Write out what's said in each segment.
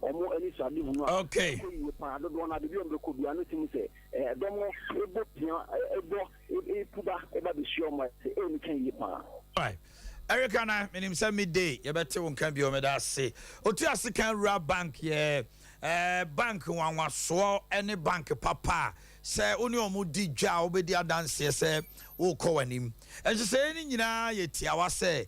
omo ani sade hu no okay pa do na de bi on be ko bia no tim se domo ebo pia ebo puba eba be sure mo se eni kan yi pa right Erica na minim say midday ye bete won kan bi o me da se otu ase kan rural bank ye bank wanwa so any bank papa say oni omo di dwa obedi adanse say wo ko wanim and say ni nyina ye tiawa say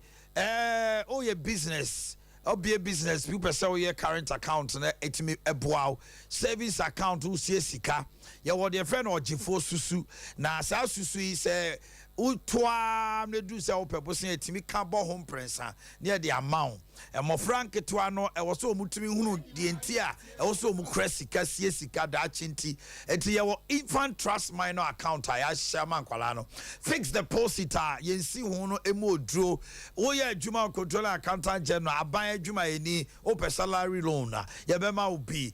oh ye business be a business people say your current account na etimi eboaw savings account wo sie sika ye wo de friend ogifo susu na sa susu yi say utwa me do say opebosen etimi ka bo home prensa near the amount e mo frank to no e wo so omutumi hunu de entia e wo so omukresika sie sika da chinti enti ye wo infant trust minor account ya shama nkwala no fixed deposit yensi hu no emoduro wo ye adwuma control accountant general aban adwuma eni open salary loan ye be ma obi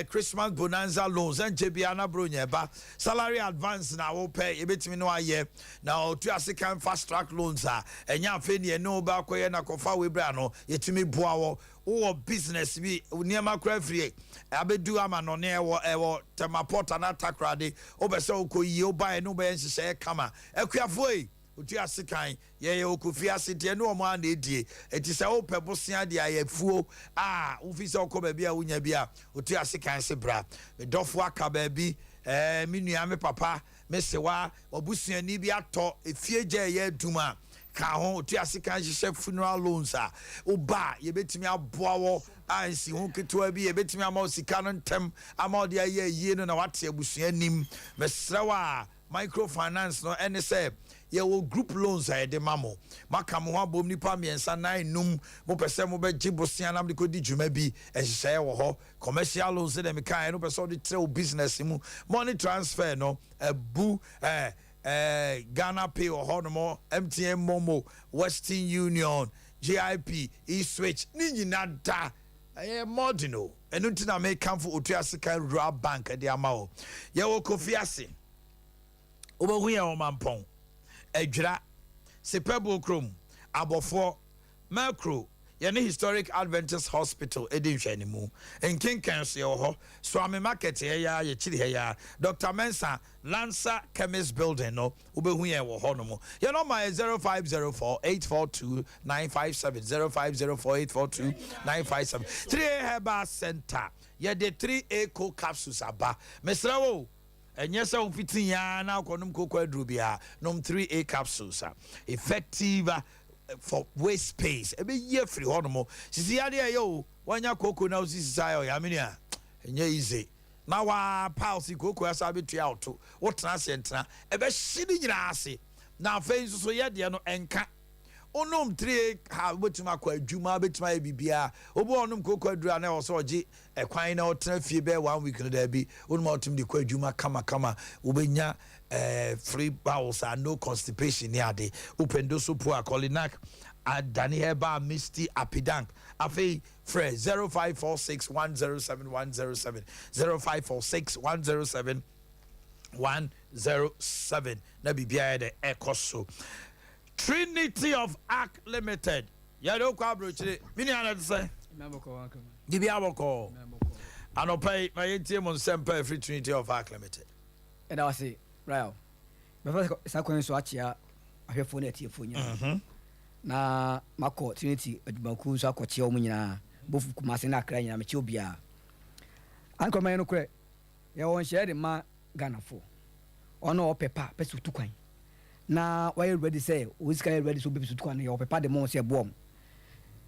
Christmas bonanza loans and JB na bro nyeba salary advance na wo pay ye betimi no aye na otu asikan fast track loans enya afeni eno ba koye na kofa webra no yetimi boawo wo business bi niema kra free abedu ama no ne ewo temaport na takrade obese okoyi oban no be nhye kama akuafoi otu asikan ye okofi asite no mo ana edie eti se wo pebosia de ayefuo ufi se okoba bia wonya bia otu asikan se bra me dofo aka ba bi me nua me papa me sewa obusuani bi ato efie gye ye duma ka ho tu asika hye funeral loans oba ye betimi aboawo ansi ho ketewa bi ye betimi ama osika no ntem ama de aye no na wate abusuanim mesrewa microfinance no ene say ye wo group loans de mamo maka mo ho abom nipa miensa nan num mo pese mo be gibosia nam de ko di djuma bi ehye wo ho commercial loans de me kan no pese de tre business mu money transfer no bu Ghana Pay or Honomo, MTN Momo, Western Union, GIP, E-Switch, Nina da, Modino, and Nutina may come for Utiasika Rural Bank at the Amao. Yawo Kofiasi over here on Mampong, Ejra, Sepebo Chrome, Abofo, Mercro. Yene historic Adventist Hospital edinhwe animu enkin kanse ho Swami Market ya ye chiri ya Dr. Mensa Lancer Chemist Building no ubehu ye wo ho no mo ye no my 0504842957 0504842957 3A Herbal Center ye de 3A co capsules aba mesra wo enye se ofitin ya na akonum kokwa aduru bia nom 3A capsules effective for waste space ebe ye free honomo sisi ade ayo wanya koko na osisi sayo ya menia enye easy na wa pause koko asa betu out wo tena sentra ebe hidi nyina ase na fa nso ye de no enka onom 3 ha betima kwa adwuma betima e bibia obo onom koko adura na wo so oje ekwan na otena fie be 1 week no da bi onom otum de kwa adwuma kama obenya free bowels and no constipation near the upendo supu akolinak adani heba misty apidank afi fre 0546107107 0546107107 na bibia de ekoso Trinity of Arc Limited ya do kwa brochire mini ana say memoko wankama dibia boko anopai my ATM on Sompa free Trinity of Arc Limited and I say right before sakwen so achia ahwefo na atiefo nya na mako Trinity adumaku so akochia o munyina bofu kumase na akra nya mechi obia ankoma no kure ye won share de ma Ghana fo ono opepa pesu tukwan na why ready say we sky ready so be pesu tukwan ye opepa de mo se boom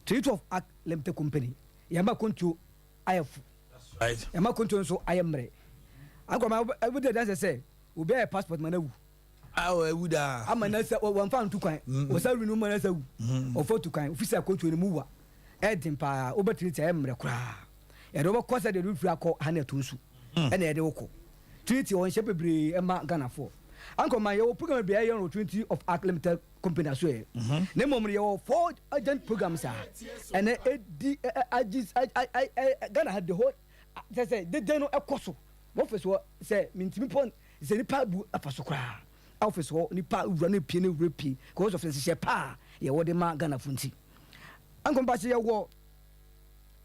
Trinity of Arc Limited company yamba kontu ayef that's right yamba kontu so ayemre ankoma everyday that say obi a passport manawu ewuda amanasa wan fan tukwan o sa rinu manasa wu o fo tukwan ofisa kontu ni muwa edin pa obetrinity ayemre kra e do ko sa de rufu akọ hanetonsu e na e de woko Trinity on shepe bre e ma Ghana for ankoma ye o program be ayon Trinity of Arc Limited company so e na momre ye o 4 agent programs and agis Ghana had the whole say they no ekoso mo feso say mintimi pon say ni pa bu afaso kra office ho ni pa ura na pie na ura pie because of say pa ye wo de ma Ghana funti ankoma ba ye wo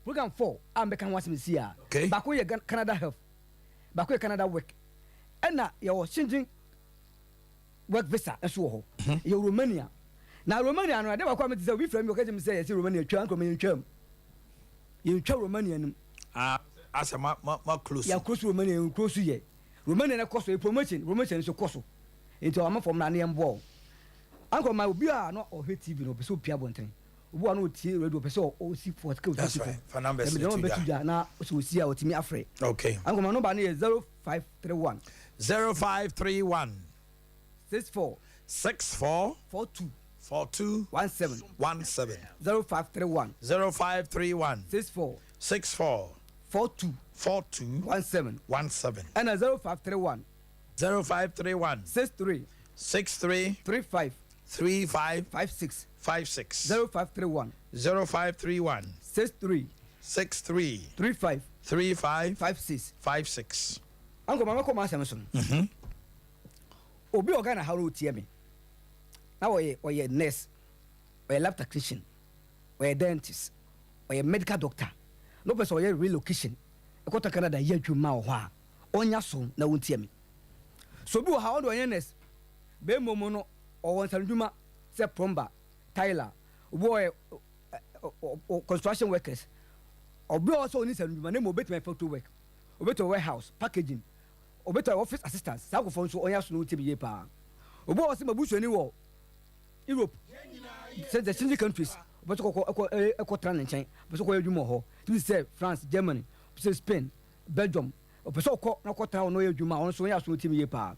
program 4 am be kan wasem sia okay ba ko ye Canada health ba ko ye Canada work ena ye wo changing work visa eso ho ye Romania na Romania no de ba ko am say we from you ka say yes Romania twa anko me twam ye twa Romania nim asa ma close ya close Romania close ye Romania na cost promotion so cost into am from na ne mbo anko ma obi a no o TV no be so pia bonten obi a no tie radio be so o si for ka o that's right for number na so si a o timi afre okay anko ma number na 0531 0531 64 42 17 0531 64 42 17 and 0531 63 35 56 0531 63 35 56 anko mama ko ma asem so obi organ how ro tie me na oye nurse oye lab technician oye dentist oye medical doctor no person oye relocation ekota Canada ye adwuma ho a onya so na wontie me so bi wo ha odo oye nurse be momo no o won sanadwuma se plumber tiler obo construction workers obi also oni sanadwuma na mo betime photo work obeto warehouse packaging obeto office assistants sa go fon so onya so na wontie me ye pa obo o se mabusuani wo Europe say the Schengen countries but ko tran nchen but ko adwuma ho to say France Germany say Spain Belgium but ko na ko tran no adwuma on so ya so team ye pa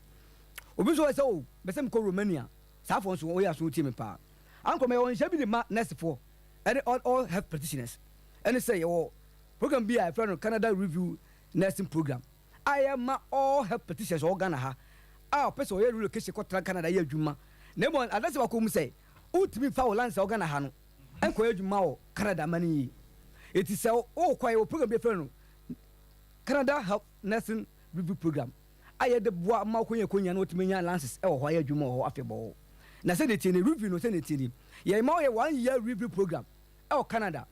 obi so say o be say ko Romania sa fon so ya so team pa anko me on shabi the next for and all have practitioners and say o program bi a friend Canada review nursing program I am all have practitioners organ ha person o ye relocation ko tran Canada ye adwuma Nemo adase ba ko mu say ultimi fa Holland say ogana ha no enko adwuma wo Canada mani eti say o kwai o program be friend Canada Health Nursing Review Program aye de boa ma ko nya no ultimi nya lances e wo ho aye adwuma ho afebo na say de tini review no say de tini ye ma ye 1 year review program e Canada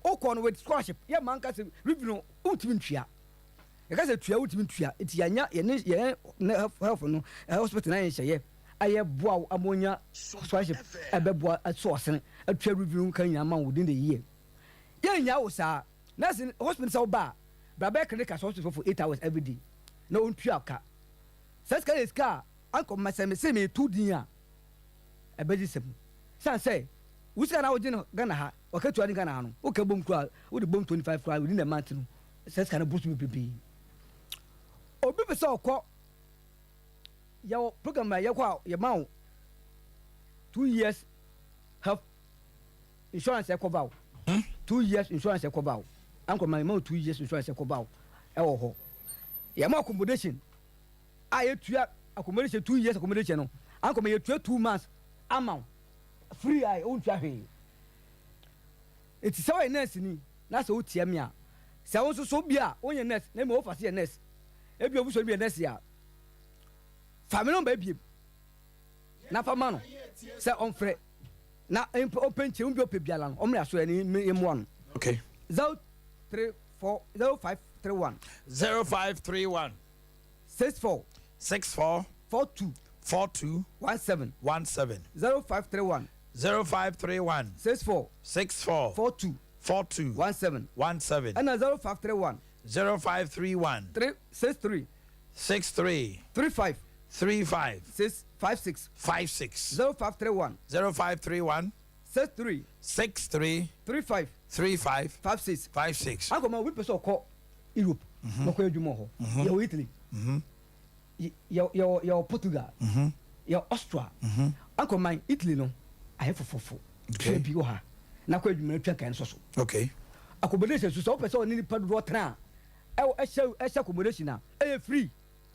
o ko no with scholarship ye man ka say review no ultimi ntwia ye ka say tua ultimi ntwia eti anya ye health no hospital na ye hye aye boa amonya scholarship ebeboa source atwa review kan nya man within the year ye nya wo sa nursing hospital so ba brabe clinic hospital for 8 hours every day no untua ka saska eska anko maseme se me 2 din a ebeji sem san say wusa na wojin Ghana ha okatua ni Ghana ha no o ka bom kura wo de bom 25 kura within the month no saska na boost me bibi obi be so okọ your program ya kwa your mouth 2 years health insurance ekobaw 2 years insurance ekobaw anko my mouth 2 years insurance ekobaw e wo ho ya ma accommodation aye tua accommodation 2 years accommodation no anko me tua 2 months amount free aye on tua he eti so e nurse ni na so tia me a se won so bia onye nurse na me offer nurse e bi obu so bia nurse ya family ba biem na fama no se on frɛ na open che umbi opebiala no omre aso ani emu ano okay 0531 0531 64 42 17 0531 64 42 17 and 0531 63 35 56 0531 63 35 56 akoma we person call Europe no ko adwuma ho yo Italy yo Portugal yo Austria akoma Italy no aye fofofo okay bi ho ha na ko adwuma twa kan so okay accommodation so person ni pa do tra e accommodation na e free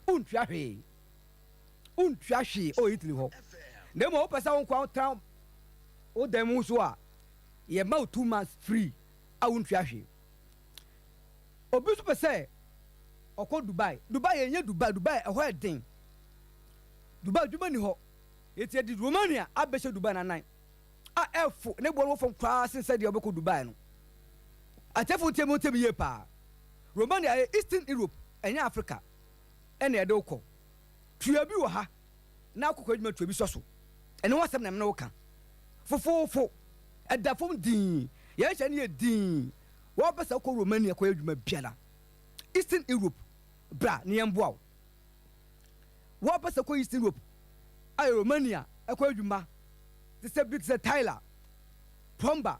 untwa hwe o Italy ho na mo pesa won kwa town o dem so a ye ma 2 months free a untwa hwe obi so pese okọ Dubai yenye Dubai e ho eden Dubai dwuma ni ho eti di Romania abeshe Dubai na 9 a efo ne bo no fom kwa sense de obekọ Dubai no atefo tem ye pa Romania Eastern Europe enya Africa ene ede ukọ tua bi wo ha na akokọ adwuma tua bi so ene wasem na me no ka fofofo eda fom din ye hye ne ye din wo pesa ko Romania ko adwuma biala Eastern Europe bra ne yemboa wo pesa ko Eastern Europe ay Romania ko adwuma the big Tyler plumber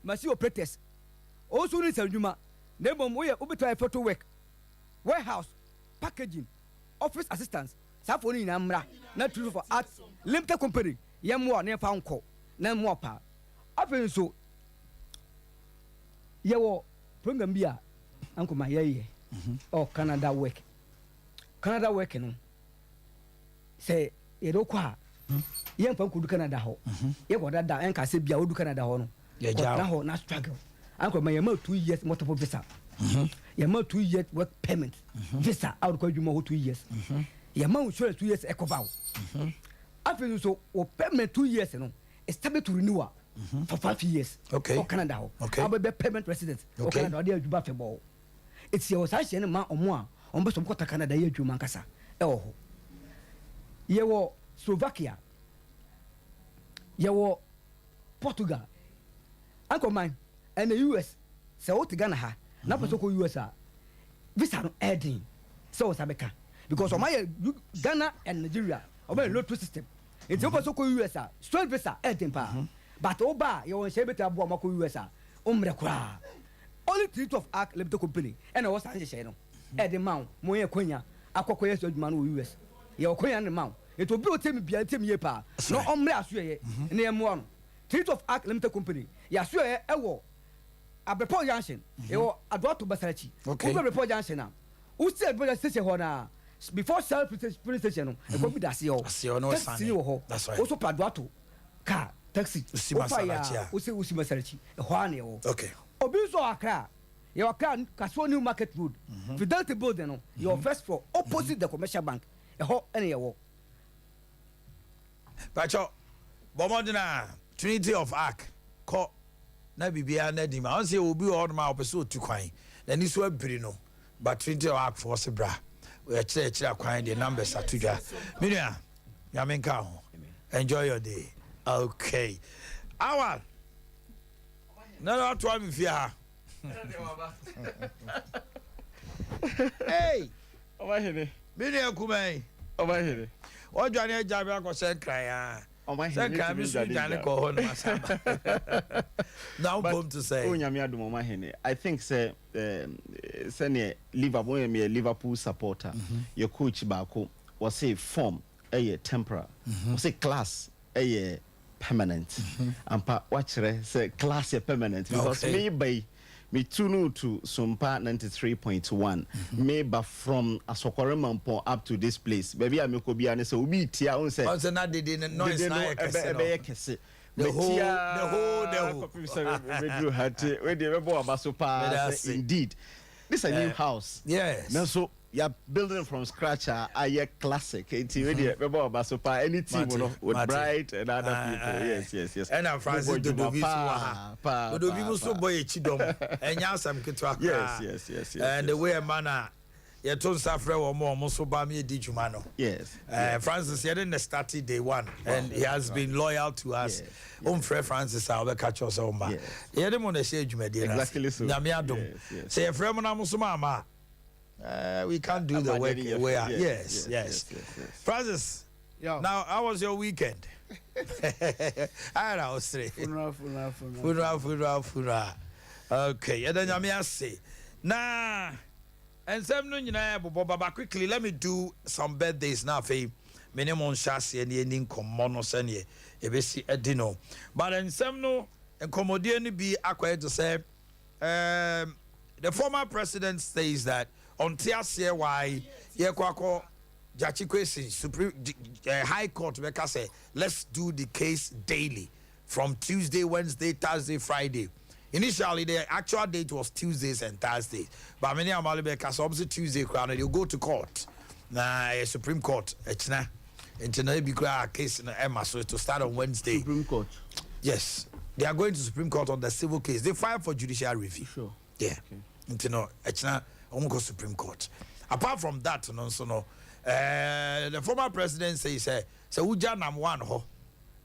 machine operators also need adwuma na bom wo ye obetwa photo work warehouse packaging office assistants safo ni namra na true for art limited company yemwo na fa nko na mo pa afen so yewo program bia anko ma ye oh Canada work no say ye do kwa yem pa ko du Canada ho ye ko da enka se bia wo du Canada ho no ye ja ho na struggle anko ma ye ma 2 years multiple visa ye ma 2 years work permit visa out ko adwuma ho 2 years ye ma insurance 2 years ekoba afen so o permit 2 years no establish to renew for 5 years okay Canada ho okay be permanent resident okay Canada dey adwuma fe bo it's your sa hye ne ma omo a on be so ko Canada ye adwuma nkasa e wo ho ye wo Slovakia ye wo Portugal anko man and the US say what Ghana ha na person ko US a visa no adding so sabeka because my Ghana and Nigeria oba lottery system it's person ko US a straight visa adding pa but oba you won say better abo mako US a umre kura only treat of act limited company and I was say say no adding man mo ye kwanya akoko yes adwuma no US ye kwanya ne man it obi o temi bia temi ye pa no umre aso ye ne ye mo no treat of act limited company ya so ye ewo Abepo Junction, you advert to Basarachi. Okay. Abepo Junction now. Who said brother station na before self police station no e go be that's your no sign. That's right. Also Padwato car taxi. Usi Masarachi. Hwane o. Okay. Obi so Accra. Your car Kaso New Market Road. Fidelity building no. Your first floor opposite the commercial bank. E ho ene wo. Pacho Bomodina Trinity of Arc. Call na bibia na di ma on say obi old ma opeso tu kwan na ni so abiri no but Trinity of Arc force bra we kire kwan the numbers atudwa menua ya menka ho enjoy your day okay awal na to am fi ha hey Omanhene menua kumai Omanhene odwane ajabe akose kran ya Omanhene now come to say Omanhene I think say Liverpool me a Liverpool supporter your coach Bako was say form a temporary was say class a permanent and pa watch say class a permanent because me tune to Sompa 93.1 maybe from Asokoremampo up to this place baby I ko bia ne say obi tia on say na de noise na kese the whole hat we dey ebo abaso pa indeed this a new house yes now so you are building from scratch a classic we dey ebo abaso pa any team with Bright and other people yes and Francis Dodobi so boy chidom enya asam ketwa yes and the way man ye ton safre wo mo so ba me di djuma no yes Francis he didn't start day one and he has been loyal to us Francis our catch us on ma he dey mo na share djuma dey exactly so nyame adom say e frem na mo so mama we can't do the work we are yes Francis now how was your weekend I was straight fura okay and then nyame ase na and some no nyina bobo quickly let me do some birthdays now for minimum chassis and ending common no sene e be si edino but and some no encommodie ni bi akwa to say the former president says that on tiase why ye kwako Jachi Kwesi Supreme High Court make say let's do the case daily from Tuesday, Wednesday, Thursday, Friday. Initially, the actual date was Tuesdays and Thursdays. But many of Malibeka, so obviously Tuesday, you go to court. Supreme Court. It's not. It's a case in Emma, so to start on Wednesday. Supreme Court. Yes. They are going to Supreme Court on the civil case. They file for judicial review. Sure. Yeah. You know, it's not almost Supreme Court. Apart from that, no, the former president says, so Uja nam one ho.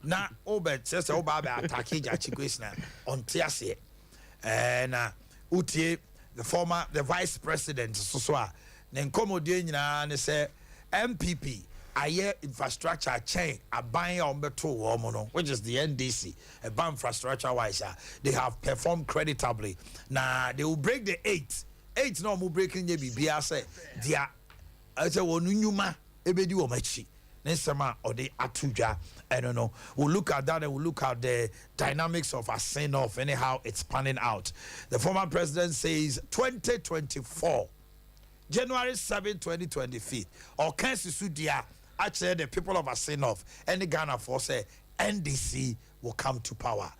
Na obet says Oba attack Jachiquisna on Tiasie. And Utie, the vice president, Soswa, then Comodina and say MPP. Aye infrastructure chain a buying on beto womono, which is the NDC, a ban infrastructure wise. They have performed creditably. Now they will break the 8 no more breaking the BBA say dia as a wonunyuma ebedi omachi. Nesama or the atuja. I don't know. We'll look at that and we'll look at the dynamics of a send off, anyhow it's panning out. The former president says 2024. January 7, 2025. Or Kansas Sudia. Actually, the people of Asinov and the Ghana force say NDC will come to power.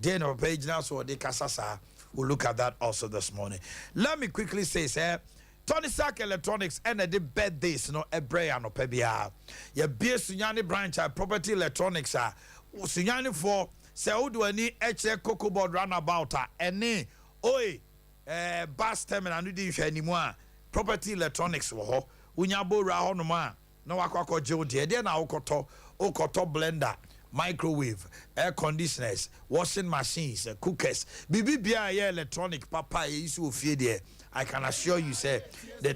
The end of the page now, so the Kasasa will look at that also this morning. Let me quickly say, sir, Tony Sack Electronics and the birthdays, no, a bray and opebia. Your beer Sunyani branch property electronics are Sunyani for say, who do any HA cocoa board runabout any oi bus terminal anymore. Property electronics wo unyabo ra ho no ma na wakwa je de na okoto blender, microwave, air conditioners, washing machines, cookers, bibi bia electronic papa isu ofie de. I can assure you say the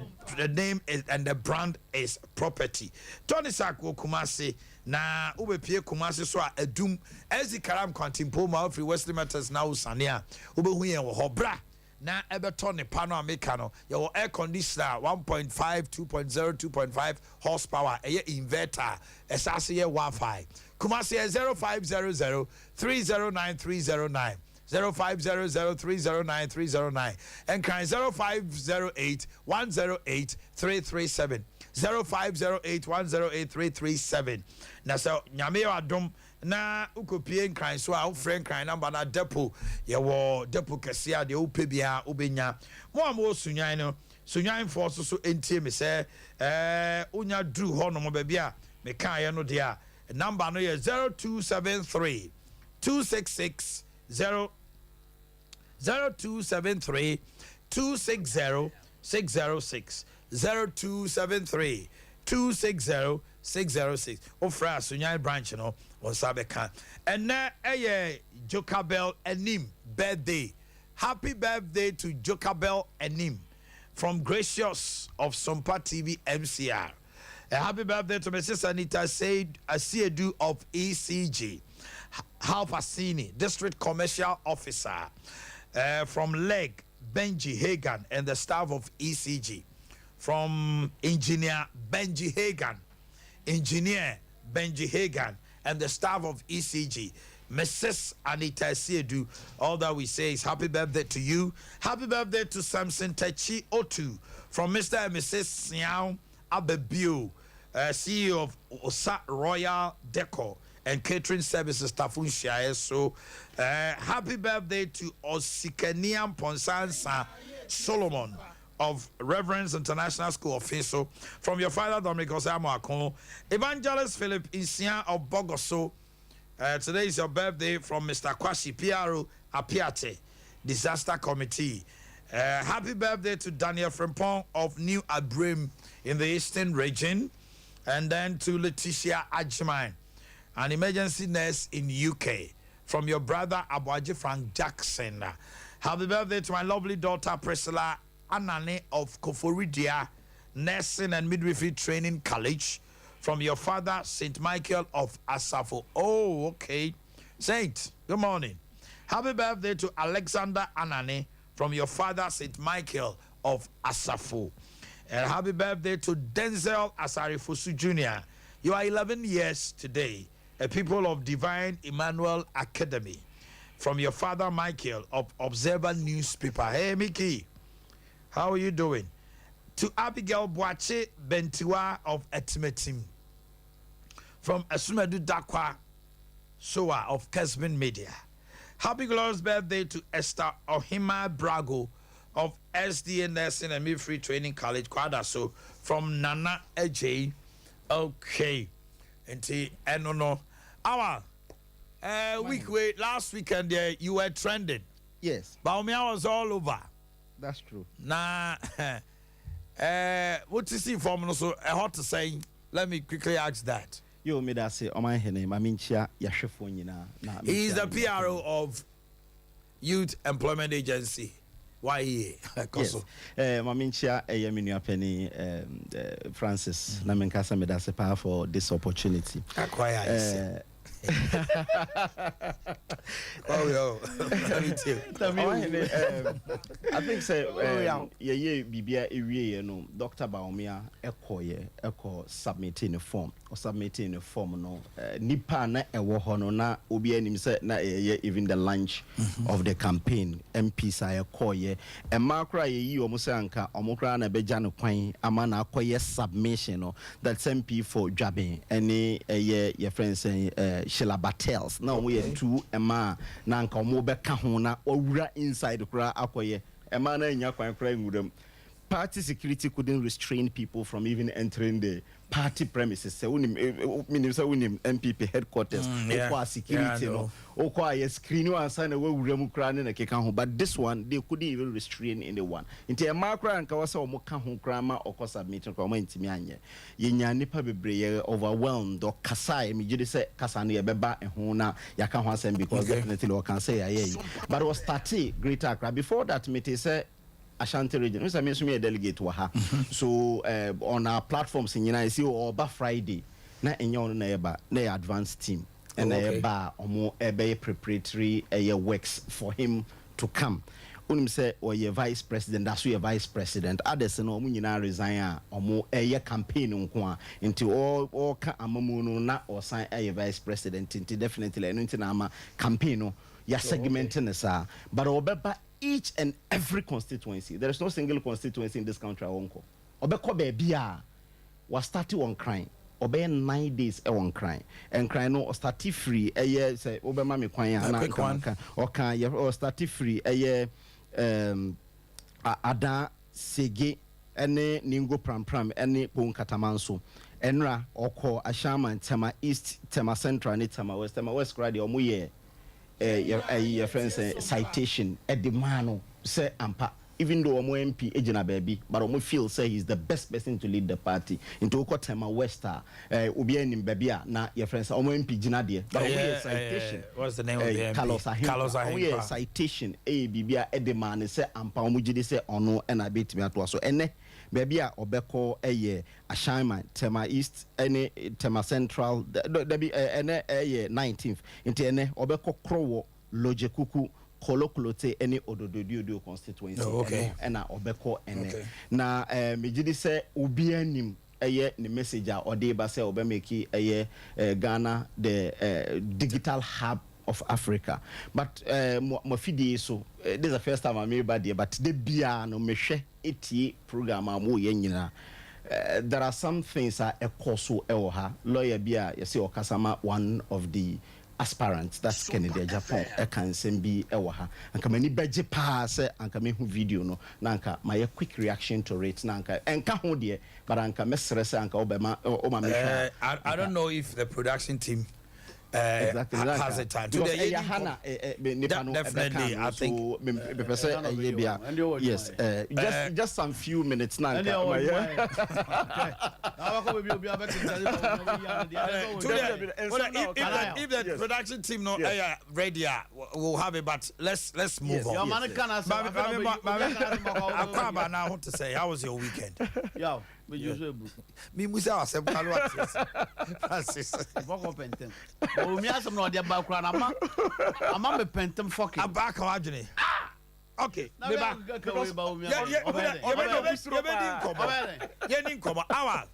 name is, and the brand is Property. Tony Sakwo Kumasi na ubepie Kumasi so a edum ezi karam kwantimpo ma free Wesley Matters na usania ubehu yen wo hobra na ebeton ne pano ameka no your air conditioner 1.5 2.0 2.5 horsepower eye inverter esase ye Wi-Fi Kumasi 0500 309 309 0500 309 309 and kind 0508 108 337 0508 108 337 na so nyame adom na ukopie nkran so a ufren nkran number na depo ye wo depo kese a de upebia ubenya mo am sunyan no sunyan force so entie me se unya dru ho no mo ba bia me kan ye no de a number no ye 0273 266 0273 260 606 0273 260 606 Ofra Sunyai branch no on Sabeka and na Jokabel Enim birthday. Happy birthday to Jokabel Enim from Gracious of Sompa TV MCR. A happy birthday to Mrs. Anita Said Asiedu of ECG. Halfasini, District Commercial Officer from Leg, Benji Hagan and the staff of ECG. From Engineer Benji Hagan and the staff of ECG. Mrs. Anita Siedu, all that we say is happy birthday to you. Happy birthday to Samson Techi Otu from Mr. and Mrs. Siao Abebio, CEO of Osa Royal Decor and Catering Services Tafunshia. So happy birthday to Osikaniam Ponsansa Solomon of Reverence International School of Fiso from your father Dominic Osamo Evangelist Philip Isian of Bogoso. Today is your birthday from Mr. Kwashi Piaro Apiate Disaster Committee. Happy birthday to Daniel Frempong of New Abrim in the Eastern Region, and then to Leticia Ajman, an emergency nurse in UK, from your brother Abuaji Frank Jackson. Happy birthday to my lovely daughter Priscilla Anane of Koforidia Nursing and Midwifery Training College, from your father St. Michael of Asafo. Oh, okay. Saint, good morning. Happy birthday to Alexander Anane from your father St. Michael of Asafo. And happy birthday to Denzel Asarifusu Jr. You are 11 years today, a people of Divine Emmanuel Academy, from your father Michael of Observer Newspaper. Hey, Mickey, how are you doing? To Abigail Boakye Bentiwa of Etimetim, from Asumedu Dakwa Soa of Kesbin Media. Happy glorious birthday to Esther Ohima Brago of SDA Nursing and Midwifery Training College, Kwadaso, from Nana Ej. Okay. And no. Our last weekend there, you were trending. Yes. Baumia was all over. That's true. Na what you see from so hot to say. Let me quickly ask that. Yo, me that say Omanhene Maminchia Yashefo nyina. He is the PRO of Youth Employment Agency. Why he? Yes. Maminchia Yeminu Penny Francis. Na menkasa me that say for this opportunity. Acquire. Oh, me too. I think say ye bibia ewie no Dr. Baumia eko submitting a form or submitting a form no nipa na ewo ho no na obi anim say na even the launch of the campaign MPs ayekoye e makra ye omo say anka omo kra na beja no kwan ama na akoye submission no that MP for Dwaben any ye friends say Sheila Battels na we two ema na nka omo be ka ho na owura inside kura akoye ema na nya kwan kura nwuram. Party security couldn't restrain people from even entering the party premises. So unim MPP headquarters okwa security no okwa ye screen one sign away wuram kura na keka ho, but this one they couldn't even restrain anyone. Nti e makra nka wasa omo ka ho kura ma okwa submit kura ma ntimi anye ye nya nipa bebre ye overwhelmed or kasa e me say kasa no ye beba ho na yaka ho asem because definitely we can say aye, but was 30 Greater Accra. Before that me say Ashanti region. Mr. Mesumi a delegate wa so on our platforms in United see Oba Friday na enyo na eba na advanced team and eba omo ebe preparatory works for him to come. Unim say oye vice president, that's your vice president. Others no omo nyina resign omo campaign nko a into all ka amamu no na osan vice president into definitely no into na ama campaign no ya segmenting sa but obeba each and every constituency. There is no single constituency in this country I won't call. Obeko bebia was starting on crime. Obey 9 days on crime. And crime no starting free a year say obema me kwan or starting free a year ada sege ene ningo pram ene pon katamanso enra oko ashama tema east tema central ne tema west grade omuye your friends citation at the man say ampa even though omo MP ejina baby but omo feel say he's the best person to lead the party into Okotema Wester obi anim baby na your friends omo MP jina de but omo citation what's the name of the MP Carlos Ahimpa citation bibia at the man say ampa omo jide say ono na betimi ato so ene baby a obeko Ashaiman Tema East ene Tema Central debi ene 19th into ene obeko krowo lojekuku kolokolote ene odododio constituency ena obeko ene na mejidi se obi anim ni message a ode ba se obemeki Ghana the digital hub of Africa, but mafidi so this is the first time I'm here there, but the bia no mehwe eti program amu ye nyina. There are some things a ekoso ewoha lawyer bia you see okasama one of the aspirants that's Kennedy Japan can send be ewoha anka mani beje pa se anka me hu video no na anka my quick reaction to it na anka enka ho de but anka mesre se anka obema o ma me I don't know if the production team exactly has a time today. Definitely, I think. Yes, just some few minutes now. If the production team not ready, we'll have it. But let's move on. Akwaba now want to say, how was your weekend? Yo. Me musa wasem kalu atis. Francis. Boko pentem. O mi asem no de ba kura na ama me pentem fucking. Abaka wadwene. Okay. Me ba because ye ni nkomo awa.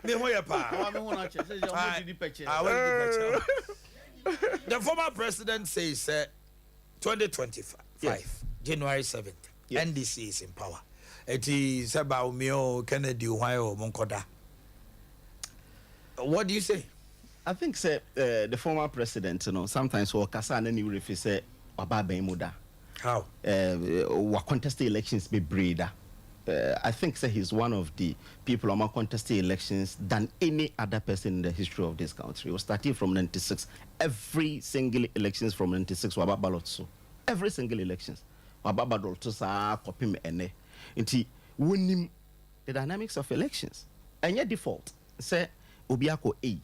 Me ho ye pa. Me ho na che. Say you di picture. The former president says 2025 January 7th NDC is in power. It is about me or Kennedy or Monkoda. What do you say? I think say the former president, sometimes we can and you refer say Obaba Muda. How? We contested elections be breeder. I think say he's one of the people who contested elections than any other person in the history of this country. We started from 96. Every single elections from 96 were about ballots. So every single elections. wababadol to saa kopim ene nti wonim the dynamics of elections and your default say obiako 8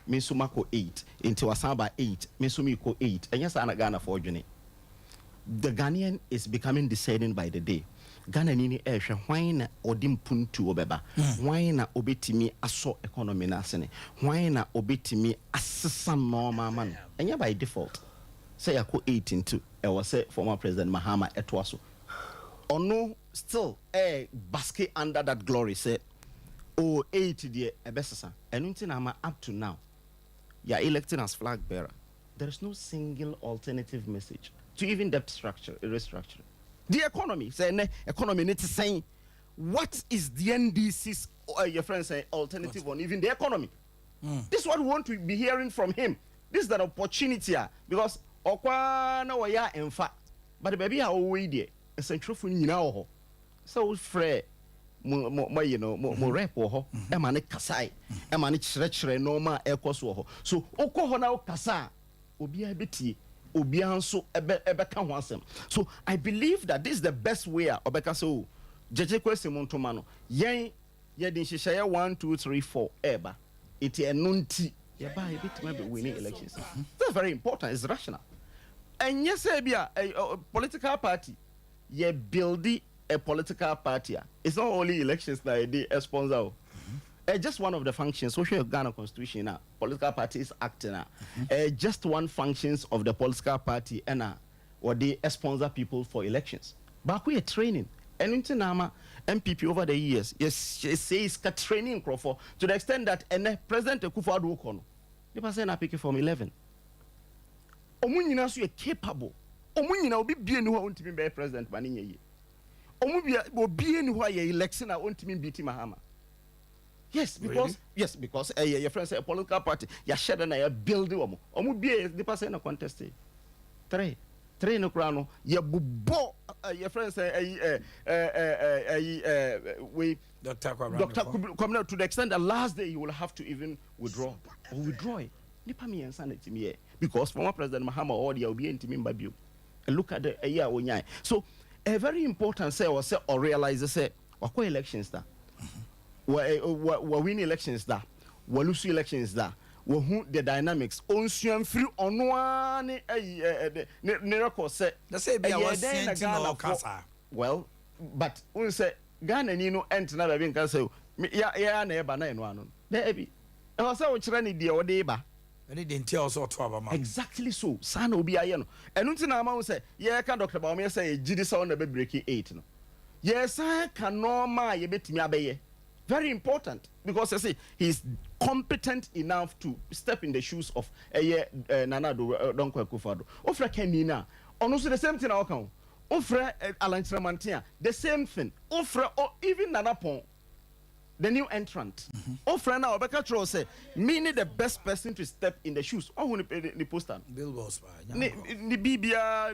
Misumako 8 into Wasamba 8 Misumiko 8 and yes ana Ghana for journey. The Ghanaian is becoming discerning by the day. Ghana nini why na odim puntu obeba why na obetimi aso economy na sene why na obetimi asesa normal man and by default say yako 8 into was say former President Mahama etwaso or no still basket under that glory say oh 8 dear ebesasa and until I'm up to now you're electing as flag bearer. There is no single alternative message to even debt structure, restructuring. The economy, say economy needs to say what is the NDC's your friends say alternative on even the economy. This is what we want to be hearing from him. This is an opportunity because okwa na waya emfa but the baby how we there essential for nyina so frɛ mo you know mo rep ho e ma ne kasai e ma ne kyerɛkyerɛ normal ɛkɔ so so okɔ ho na okasa obi a betie obi anso ebe ka ho asɛm so I believe that this is the best way obeka so jeje kwesi mo ntoma no yen ye din hyehyɛ 1 2 3 4 eba eti eno nti ye ba e betima be winning elections. That's very important. It's rational. And yes a political party ye buildi a political party. It's not only elections that they sponsor. Just one of the functions, social Ghana constitution now, political parties acting now. Just one functions of the political party and or they sponsor people for elections. But we are training. And in Tinama, MPP over the years, yes, says training Crawford to the extent that President Akufo-Addo Okono, the person are picking from 11. Omunyina so capable. Omunyina obi bie ni ho ontimi be president ba ne ye. Obi ni ho ye election a ontimi beat Mahama. Yes, because really? Yes, because your friends say a political party, ya share na ya build omu bie the person na contest. Three no crown ya bubo your friends say we Dr. Kwabena to the extent that last day you will have to even withdraw. Nipa mi insanity me because former President Mahama already will be intimi mbabio. Look at the year onyai. So a very important say or realize say wako elections da. Wa win elections da. Wa lose elections da. Wa hu the dynamics onsuan free onwa ne record say na say bia was Ghana kasa. Well, but we say Ghana ni no ent na ba bi nka say ya na e ba na eno anu. Na e bi. E ho say wo kire ni de o de ba. Any didn't also to Abama. Exactly so. Sana obi ayeno. And until now, man say, yeah, can Dr. Baumia say, Jidi sound a be breaking 8. No? Yes, I can normal ye bet me abeye. Very important because I say he's competent enough to step in the shoes of Nana Don Akufo-Addo. Ofra Kenina. Also the same thing I can. Ofra Alan Tramantia. The same thing. Ofra or even Nana Pon. The new entrant. Oh, friend, now Obeka Tro say, me need the best person to step in the shoes. Oh, when the poster. Billboards, ni Bibia,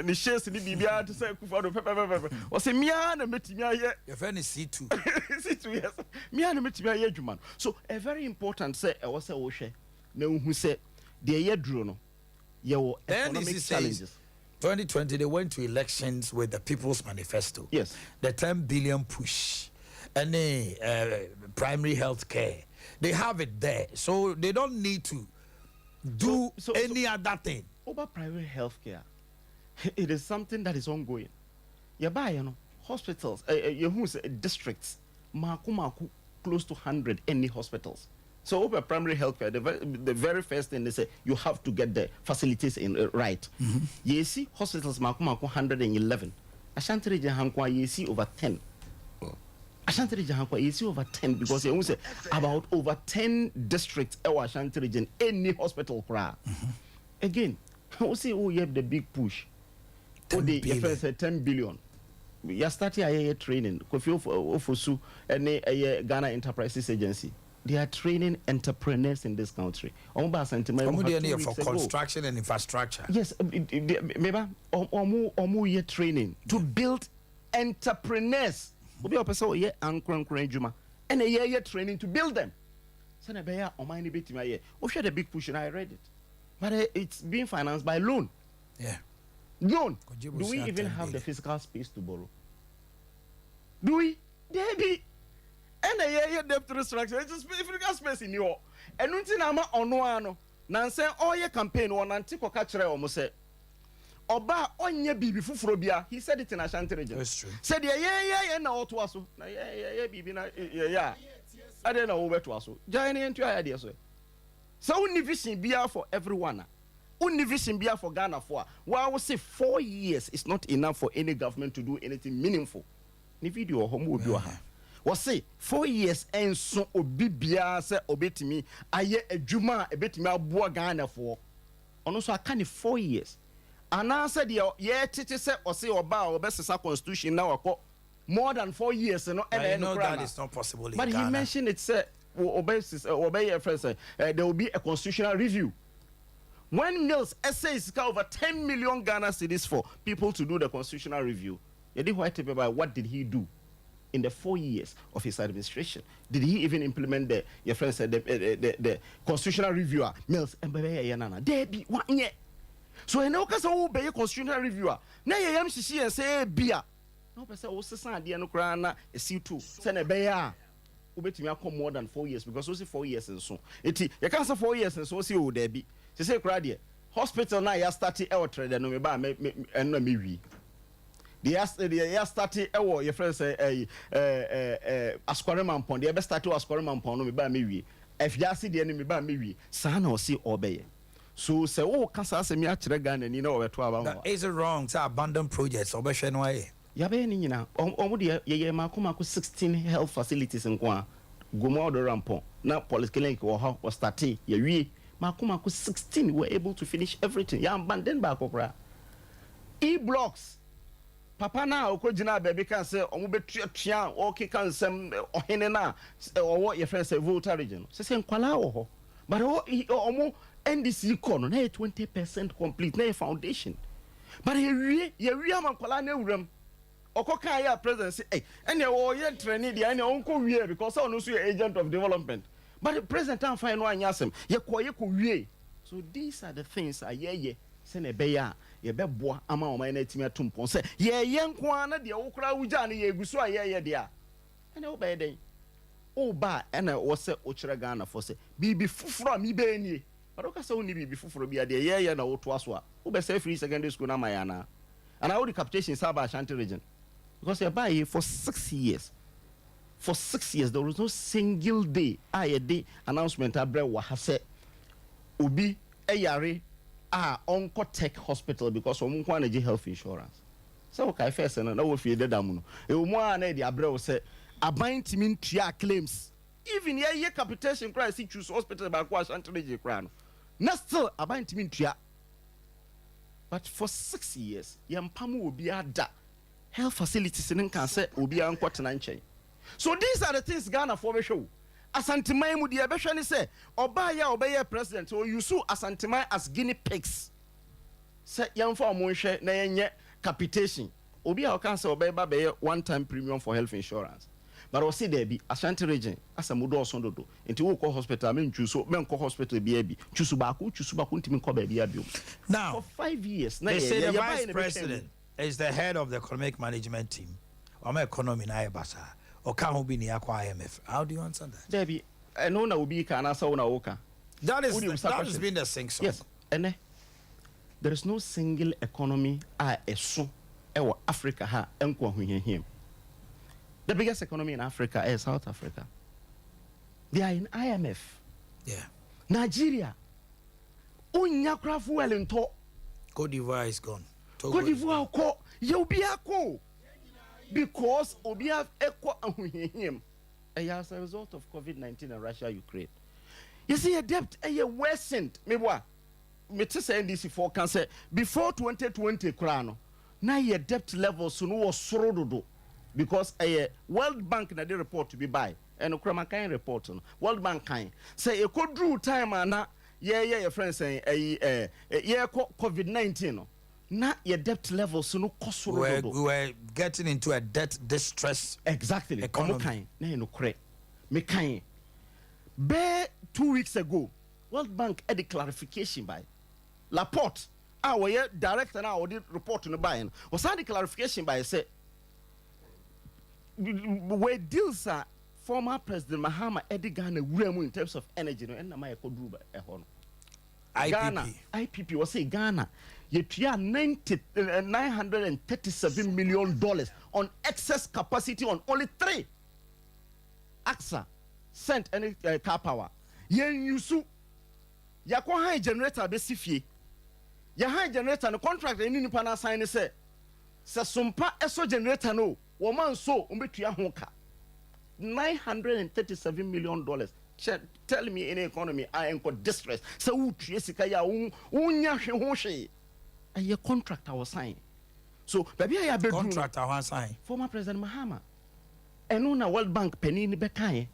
ni shares, ni Bibia to say Akufo-Addo. Or say, Mia, na metimia ye. Your friend is C2. C2, yes. Mia, na metimia ye, Juman. So, a very important say, I was a Oshe. No, who said, the year drone, your economic challenges. 2020, they went to elections with the People's Manifesto. Yes. The 10 billion push. Any primary health care, they have it there, so they don't need to do any other thing. Over primary health care, it is something that is ongoing. You buy, hospitals, districts, maku close to 100 any hospitals. So over primary health care, the very first thing they say, you have to get the facilities in right. You see hospitals maku 111. Ashanti region hankwa you see over 10. Ashanti region you see over 10 because you say about over 10 districts in Ashanti region any hospital again we say you have the big push 10 billion you start here training Kofi Ofosu and Ghana Enterprises Agency. They are training entrepreneurs in this country. For construction and infrastructure. Yes, maybe or training to build entrepreneurs. Obi opese ye ankran juma and a year training to build them. So na be ya Omanhene bit my year. Oh, the big push and I read it. But it's being financed by loan. Yeah. Loan. Do we even have the physical space to borrow? Do we? Debbie. And a debt restructure. It's just physical space in your. And until I'm on one. Nansen all your campaign one antiko kachre almost said. Oba onye bibi fufurobia. He said it in Ashanti region. That's true. Said yeah na otwaso. Na yeah bibi na yeah. I don't know where to aso. Join into idea so. So univision bia for everyone. Univision bia for Ghana for. Well, I would say 4 years is not enough for any government to do anything meaningful. Ni video homo do ha. Was say 4 years and so obibia say obetimi aye adwuma ebetimi aboa Ghana for. Ono so aka 4 years. And I said, yeah, teacher said, or say, or bow, best constitution now, more than 4 years, and I know that is not possible. But he mentioned it said, obey your friends, there will be a constitutional review. When Mills essays over 10 million Ghana cedis for people to do the constitutional review, what did he do in the 4 years of his administration? Did he even implement the, your friend said, the constitutional reviewer, Mills, and there be 1 year. So I know because I will be a constitutional reviewer. Now I am she and say beer. No, but say oh, sister, dear no crana, a C2. Send a bear. Ubet me come more than 4 years because also 4 years and so. It you can't say 4 years and so see who there be. She say crowd hospital now ya started our trade and no me and no me we. The started our your friend say Asquareman pond. The best started Asquareman pond no me ba me we. If ya see the enemy ba me we. Sana or see obey. So say oh kasa se mi akire Ghana ni na o beto aba. Is it wrong to abandon projects or be hwe no aye? Ya be ni nyina omo de ye makoma 16 health facilities nko a gomo do rampon na police clinic wo ha was start ye wie makoma 16 were able to finish everything. Ya abandon ba kokra. E-blocks papa na okogina baby kan say omo betua okay kan sem ohene na owo ye friend say Volta region. Say nkwala wo ho. But omo NDC kono na 20% complete na foundation. But ye man kwala na ewuram. Okoka ya presidency eh ene wo ye trainee dia ene onko wie because ono so agent of development. But the president am fine no anyasem. Ye ko wie. So these are the things ye se na be ya ye beboa ama o man na timi atompon se ye nko ana de wo kra wugya na ye guso a ye dia. Ene wo be den. O ba ene wo se o kire Ghana for se bibi fufuro mi be nie. But okay, so bibi fufuro bi ade ye na wo to aso a. Wo be say free secondary school na mayana. And I would capitation Saba Ashanti region. Because you buy for 6 years. For 6 years, there was no single day. A day announcement abre wa hase Ubi Eyare Onko Tech Hospital because omunkwa na health insurance. So okay first na wo fie de damu no. E omu na de abre wo say aban timin tua claims. Even ye capitation cry si choose hospital ba kwa Ashanti region cry no. Na still aban timin tua. But for 6 years, yampamu obi ada health facilities in cancer obi ankotena nchen. So these are the things Ghana for show. Asantemai mu de behwe ne say oba ya obeye president or you sue Asantemai as guinea pigs. Say yamfa omonhwe na yenye capitation. Obi a can say obeye ba be one time premium for health insurance. But we see there be Ashanti region asamudo osondodo. Enti wo ko hospital men chuso men ko hospital bi abi. Chusu ba ko ntimi ko ba bi abi. Now for 5 years they say the vice president is the head of the economic management team. Or economy na basa. Or can be near IMF. How do you answer that? Debbie, I know na ubi ka na sa una oka. That has been the sing song. Yes. And there is no single economy so ewa Africa ha enko him. The biggest economy in Africa is South Africa. They are in IMF. Yeah. Nigeria. Unya krafu welento. Cote d'Ivoire is gone. Cote d'Ivoire ko yobia ko. Because obia ekwa ahuhim. As a result of COVID-19 and Russia Ukraine. You see a debt worsened. Mebwa. Me say NDC for can say before 2020 krano. Na your debt levels no was sorododo. Because a World Bank na the report to be by and Ukraine kind report on World Bank kind say a could drew time and your friends saying COVID-19 na your debt levels no cost we were getting into a debt distress exactly economy. No correct me kind be 2 weeks ago World Bank had a clarification by Laporte our director now or report to the buying was the clarification by say where deals are former President Mahama Eddie Ghana in terms of energy and my Kodruba Ghana IPP was say Ghana yet $937 million on excess capacity on only 3 AXA sent any car power yen yusu yakwa high generator be sifie ya high generator no contract any nipa na sign say Sompa eso generator no woman so umbetua ho ka $937 million. Tell me any economy I am got distress so utue sika ya unya hwe ho hwe a contract I was sign so baby I be contract I was sign former President Mahama eno na World Bank penny ni be kan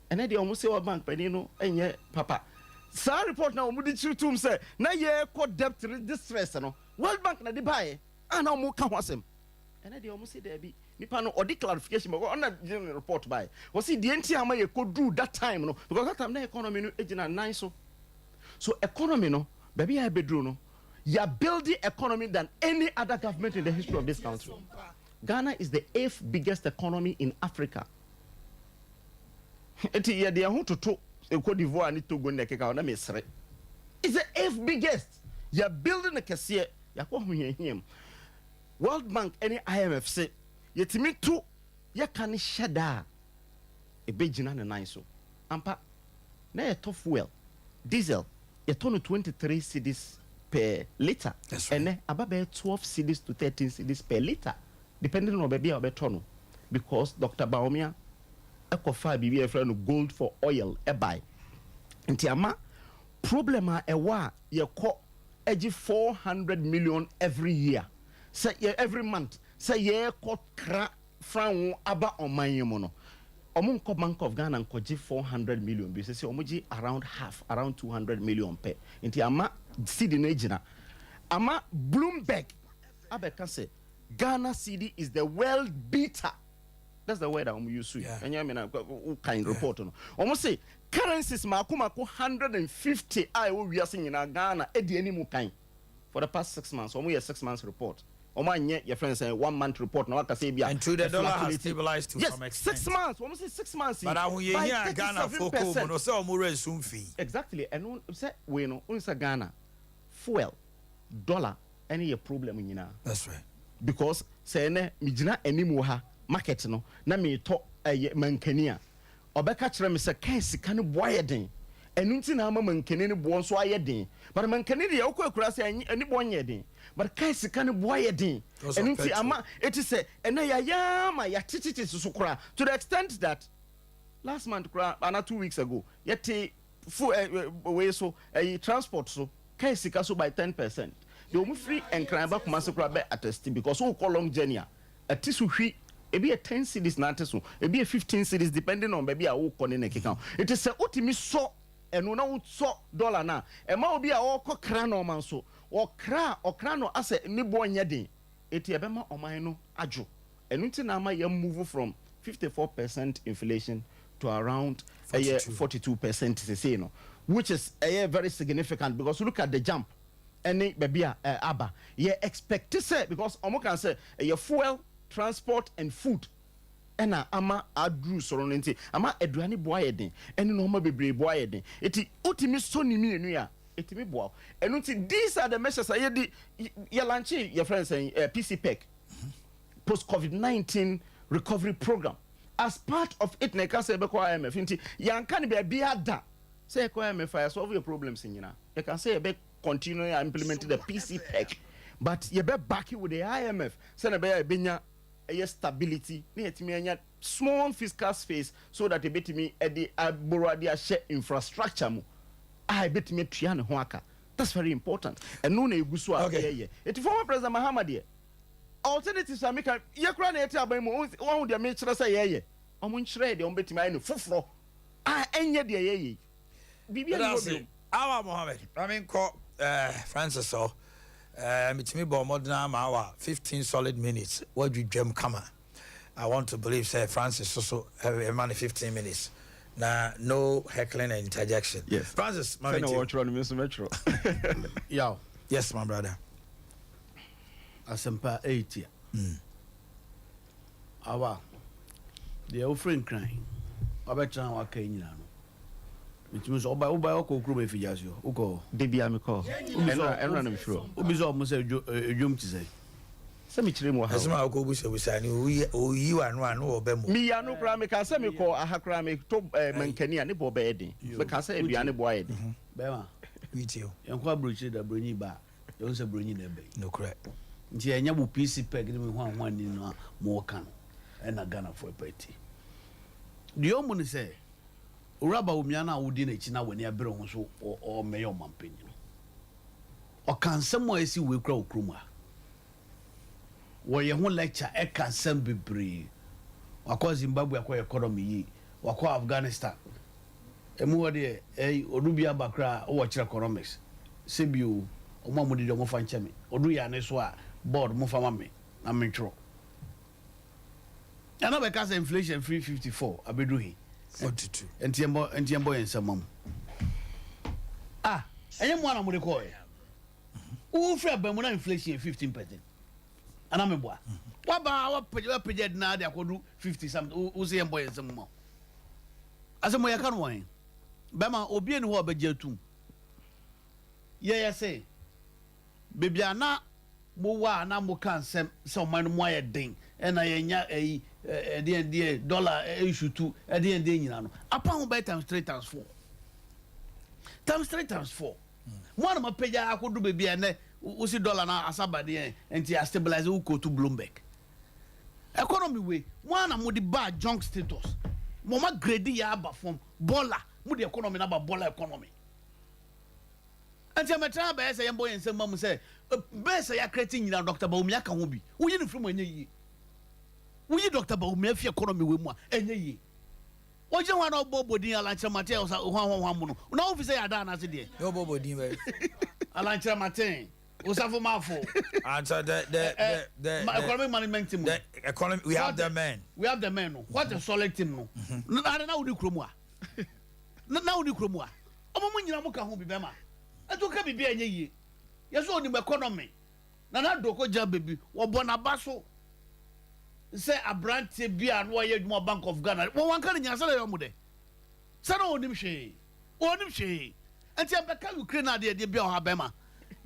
and they almost say World Bank penny no enye papa sa report na omudi chitum say na ye ko debt distress no World Bank na di buy and na mo ka ho asem and they almost say there be nipa no odi clarification because on that general report by was see the enti ama ye ko do that time no because that time na economy no ejina nine so economy no baby I bedru no you are building economy than any other government in the history of this country. Ghana is the 8th biggest economy in Africa. Eti ye de ho toto Cote d'Ivoire ni Togo ne keka na mesre. It's the 8th biggest. You are building a kese ya ko hu hiem. World Bank any IMF say yetimi to ye kan sheda e begina ne nan so. Ampa na ye to fuel diesel ye to no 23 cedis per liter. And then about 12 cedis to 13 cedis per liter. Depending on baby or better, because Dr. Baumia ekofa bibi friend gold for oil buy. Nti ama problem a ewa ye ko eji 400 million every year. Say every month. Say ye ko kra fran aba oman mo no. Omo nko Bank of Ghana nko ji 400 million bi say omo ji around half, around 200 million per. Nti ama cedi na ejina. Ama Bloomberg abeka say Ghana cedi is the world beater. That's the word I'm using. And you mean kind report no. Almost say currencies makuma 150 we are seeing in Ghana edi any mu kind for the past 6 months. Almost 6 months report. Omanye your friends say 1 month report no waka say bia. And to the dollar has stabilized to some extent. 6 months. Almost say 6 months. But I hear Ghana foko no say omo resume fee. Exactly. And say we no unsa Ghana fuel dollar any problem nyina. That's right. Because say na mijina animu ha market no na me to mankani a obeka kire me se kan sika ne boye den enu nti na ama mankani ne bo nso aye den but mankani de okura se ani bo nye den but kan sika ne boye den enu nti ama eti se ena ya ma ya tititi so kura to the extent that last month kura ana 2 weeks ago yeti fu we so transport so kan sika so by 10%. The omu free and cry back massacre be attested because who call long journey at tisu hwi ebi a 10 cities na teso ebi a 15 cities depending on baby a wo kone na keka it is a otimi so eno na wo so dollar na e ma obi a wo kra na oman so okra no ase ni bo nya den eti e be ma oman no ajo eno nti na ma ya move from 54% inflation to around 42% say no which is very significant because look at the jump any baby aba ye expect to say because omo can say your fuel transport and food ena ama adru soro nti ama aduane boaye den eni no ma bebre boaye den eti utimi so ni mienu ya etimi boa enu nti these are the measures ye di ye launch your friends PCPEC post COVID-19 recovery program as part of it na ka say be kwa IMF nti yanka ne be bia da say kwa IMF ya solve your problems nyina you can say be continue implementing the PCPEC but you be back with the IMF say na be benya stability ni etimi anya small fiscal space so that e betimi e di borrow dia share infrastructure mu betimi tua ne ho aka that's very important and no na eguso a it former president Mahama de alternatives amika ye kura na eti aban mu won de me kire say ye omo nkire de on betimi ay no foforo enye de ye bibi no Awa Mohammed I mean call Francis so mitimi bo modern hour 15 solid minutes what you dream come I want to believe say Francis so a man 15 minutes na no heckling and interjection yes Francis I know what you want to metro Yaw Yes, my brother. Asempa 80. Awa. The old friend crying. Abetra wa ka nyina no. Mitumi so oba okokuru me fiasio. Uko. Debia me call. Enra no mfiro. Obi so mo say edwom ti say. Se me kire mu ha. Asema akobu se busani oyi wa no oba mu. Mi ya no kra me ka se me call ahakra me to mankani a ne bo ba eden. Me ka se aduane bo ayede. Bema. Witio. Yankwa brochi da broni ba. Yon se broni na be. No correct. Nti enya bu PC peg ni me ho ni no mo ka no. Ena Ghana for party. The omu ni say uraba umia na wodi na chi na wani abere ho so o meyo mampanyi no. O kansem o esi we kura okruma. Wo ye ho lecture e kansem bebre. Wakọ Zimbabwe akọ economy yi, wakọ Afghanistan. Emu wo de odubia bakra o wo kire economics. Sebio o ma mudi de mo fa ncheme. Odu ya ne so a board mo fa ma me na mentro. And now because inflation 354 abedu hi 42 entiembo yensamam enye mo na mo de ko u fra ba mo na inflation 15%. Ana me boa wa ba wa pejed na de akodu 50 something u se yembo yensamam asemo ya kan wan ba ma obi eni ho obeje atum ye say bebia na mo wa na mo kan sem so man mo aye den ena yenya dollar issue to nyina no apa ho by times 3 times 4 times 3 times 4 mo na mapeja akodu be bia ne usi dollar na asaba de enti a stabilize u go to Bloomberg economy way mo na mo di ba junk status mo ma grade ya aba from bola mo di economy na ba bola economy enti ametra ba ese yembo yensem mam se be se ya create nyina Dr. Baumia ka ho bi wo yi ne from anya yi we Dr. Baumia fi economy we mu enye yi oje wan obobodin alanche mate o hwan mu no na officer ya da na se de yo obobodin we alanche mate o safo mafo answer the economic management team the economy we have the men no what a solid team no na udi kromu a na udi kromu a omo mu nyina mu ka ho bi be ma eto ka bibia enye yi yeso oni economy na doko ja baby wo bona baso say abrante bia no ye dwuma Bank of Ghana wo wan kan nya sala yo mu de sana onim hwe enti abeka Ukraine ade de bia o ha bema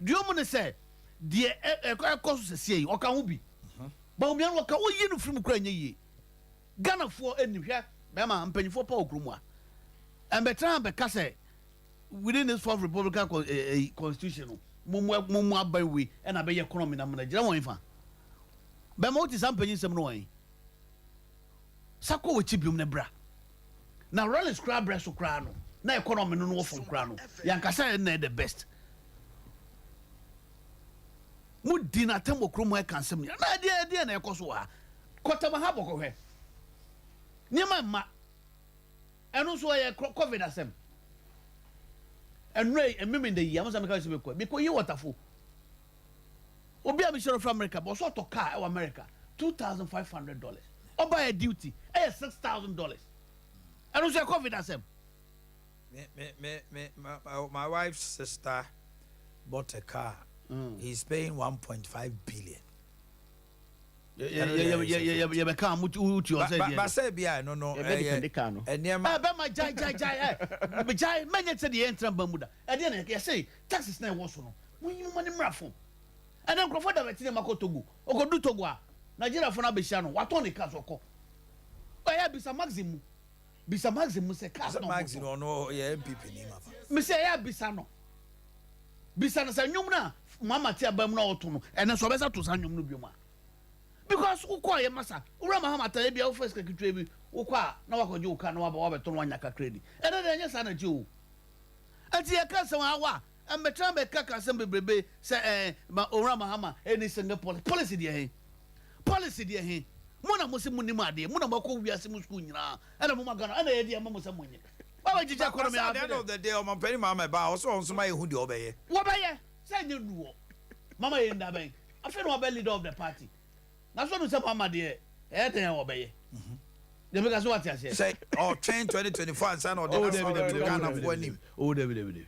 dio mu ne say de ekoso sese yi o ka ho bi ba o mian wo ka wo yi no firi mu kura nya yi Ghana fo eni hwe bema mpanyifo pa okrumu a embetra beka say within this fourth republican constitution mumu abawe and abe economy na Nigeria won fa be mo ti sampanyin sem no wan sako we chibium ne bra na rollins cra bra so cra no na economy no wo fon cra no yankasa na the best mu dina tamo kromo e kan sem na de na ekoso ha kotama ha boko hwe nyema ma eno so ye covid asem and Ray and Mimi the Yamasa because you waterful. Obi Abisharo from America, but so to car our America $2,500. Or buy a duty, $6,000. And also COVID as him. My wife's sister bought a car. He's paying 1.5 billion. Yeah, become but say bia no and near my jai many said the entrance Bermuda. And then I say taxes now was no. When you money raffle. And then Crawford of Tinamaco Togo or go do Togo. Nigeria for Nabishano, what on the castle? I have Bisa Maximum say Casa Maximum or no, yeah, people name. Messiah Bisano Bisana Sanumna, Mamma Tia Bamno Tono, and then so better to Sanum Nubiuma. Because ukwa ye masa urama ha mata bia o first secretary bi ukwa na wakoje uka na waba wabeto wanya ka credit e na enye sa na ji o ati ye ka se wa wa embetra be ka sem bebrebe se ma urama ha ma any Singapore policy de he mo na mo se munim ade mo na makọ wiase mu school nyina e na mo magana e na ye de ma mo se munye baba jija kono me at the end of the day o man peni mama ba o so onso ma ye hu de obeye wo beye se nye duo mama ye nda ben afi no be leader of the party. That's what we say, Mama, dear. Everything I obey. They make us what I say. Say, 2024 and son of the Ghana for him. Oh, David.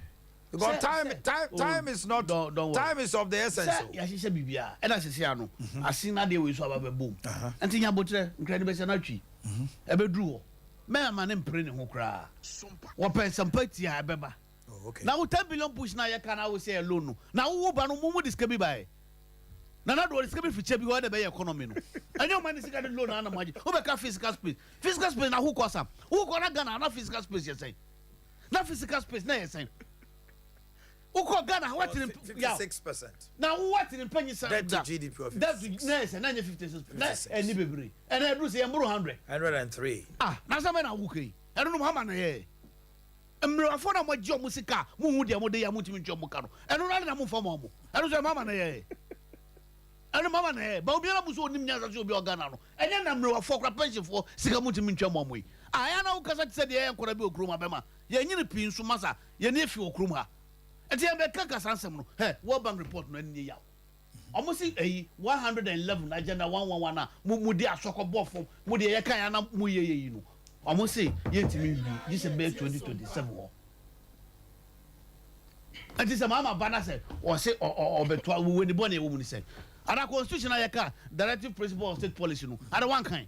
Because time is not. Don't worry. Time is of the essence. Yeah, she said bibia. And as I say, no. I see na dey we so about boom. And tinya botre incredible say na twi. Ebe dru. Me man mpre ne ho kra. Wo pen sampati a beba. Oh, okay. Now 10 billion push na ye can I say alone no. Now wo ba no mo disca bi buy. Na do disca bi fiche bi wo dey be economy no. And your man is got loan na maji. Wo be ka physical space. Physical space na who cost am. Who go na Ghana na physical space you say. Na physical space na you say. Uko Ghana what in 56%. Now what in penny Debt to GDP of 56%. That's nice and 56%. That's any baby. And I do say I'm 100. 103. Ah, na some na wuke. I don't know how man here. Emre afọ na mo job musika, mo hu de mo de ya mo timi job ka no. E no na mo fa mo mo. E no say mama na here. E no mama na here. Ba obi na buso onim nya so obi Ghana no. Enye na mre afọ kra pension for sika mo timi ntwa mo mo yi. Ah, ya na wo kasa tse de ya nkora bi okrum abema. Ye nyine pin so masa, ye na efi okrum ha. Eti embe kaka sansem no. Hey, World Bank report no Omanhene Yaw. Almost 111 agenda 111 na mu di asoko bofo mu di ye kan ya na mu ye yi no. Almost say yetimi this is 2027 ho. And this mama bana say or say or beto we the born e woman say. Ada constitution na ye ka directive principle of state policy no. Ada one kind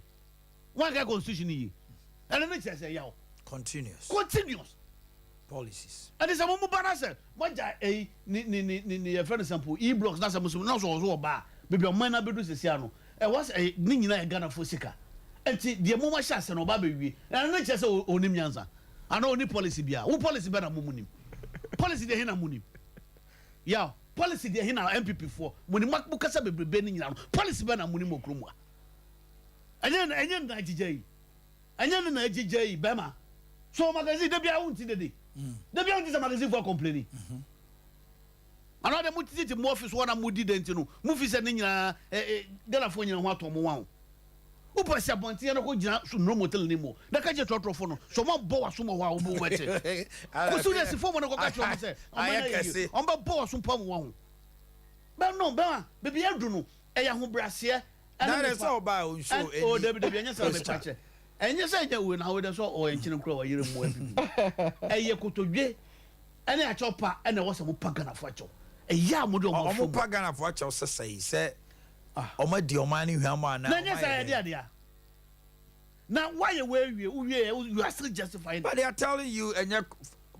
constitution yi. And then it say yaw. Continuous policies. And this mama bana say moja ni for example e-blocks na say musu na so ba baby o man na bedu sesia no. E was ni nyina e Ghana for sika. Enti the mama sha se no ba bewie. And no chese onim nyanza. Ana oni policy bia. Wo policy be na munim. Policy de hina munim. Ya, policy de hina MPP for. Munim makbu kasa bebrebe ni nyina no. Policy be na munim okromu a. Enye na ajijai. Enye na ajijai bema. So magazine de bia wonti de. De bia wonti magazine for complaining. Ana de mutiti mo office wona mudi de ntino. Mu fi se ni nyina Ghana fo nyina ho atomo wan. Upa si abonti na ko gina so no motel ni mo na ka je trotro no so mo bo waso mo wa obo wete ko so si fo mo na ko ka cho mo se on ba bo waso pa mo wa ho ba no ba be adu no e ya ho brase na re so ba o show eni o David anya sa me pache enya sa ja we na we de so o enchine kro wa yire mo afi e ye kotodwe ene a chopa ene wo se mo pagana fo acho e ya mo de mo pagana fo acho se Oma di Omanhene Yaw na. Na say dia. Now why you are still justifying? But they are telling you and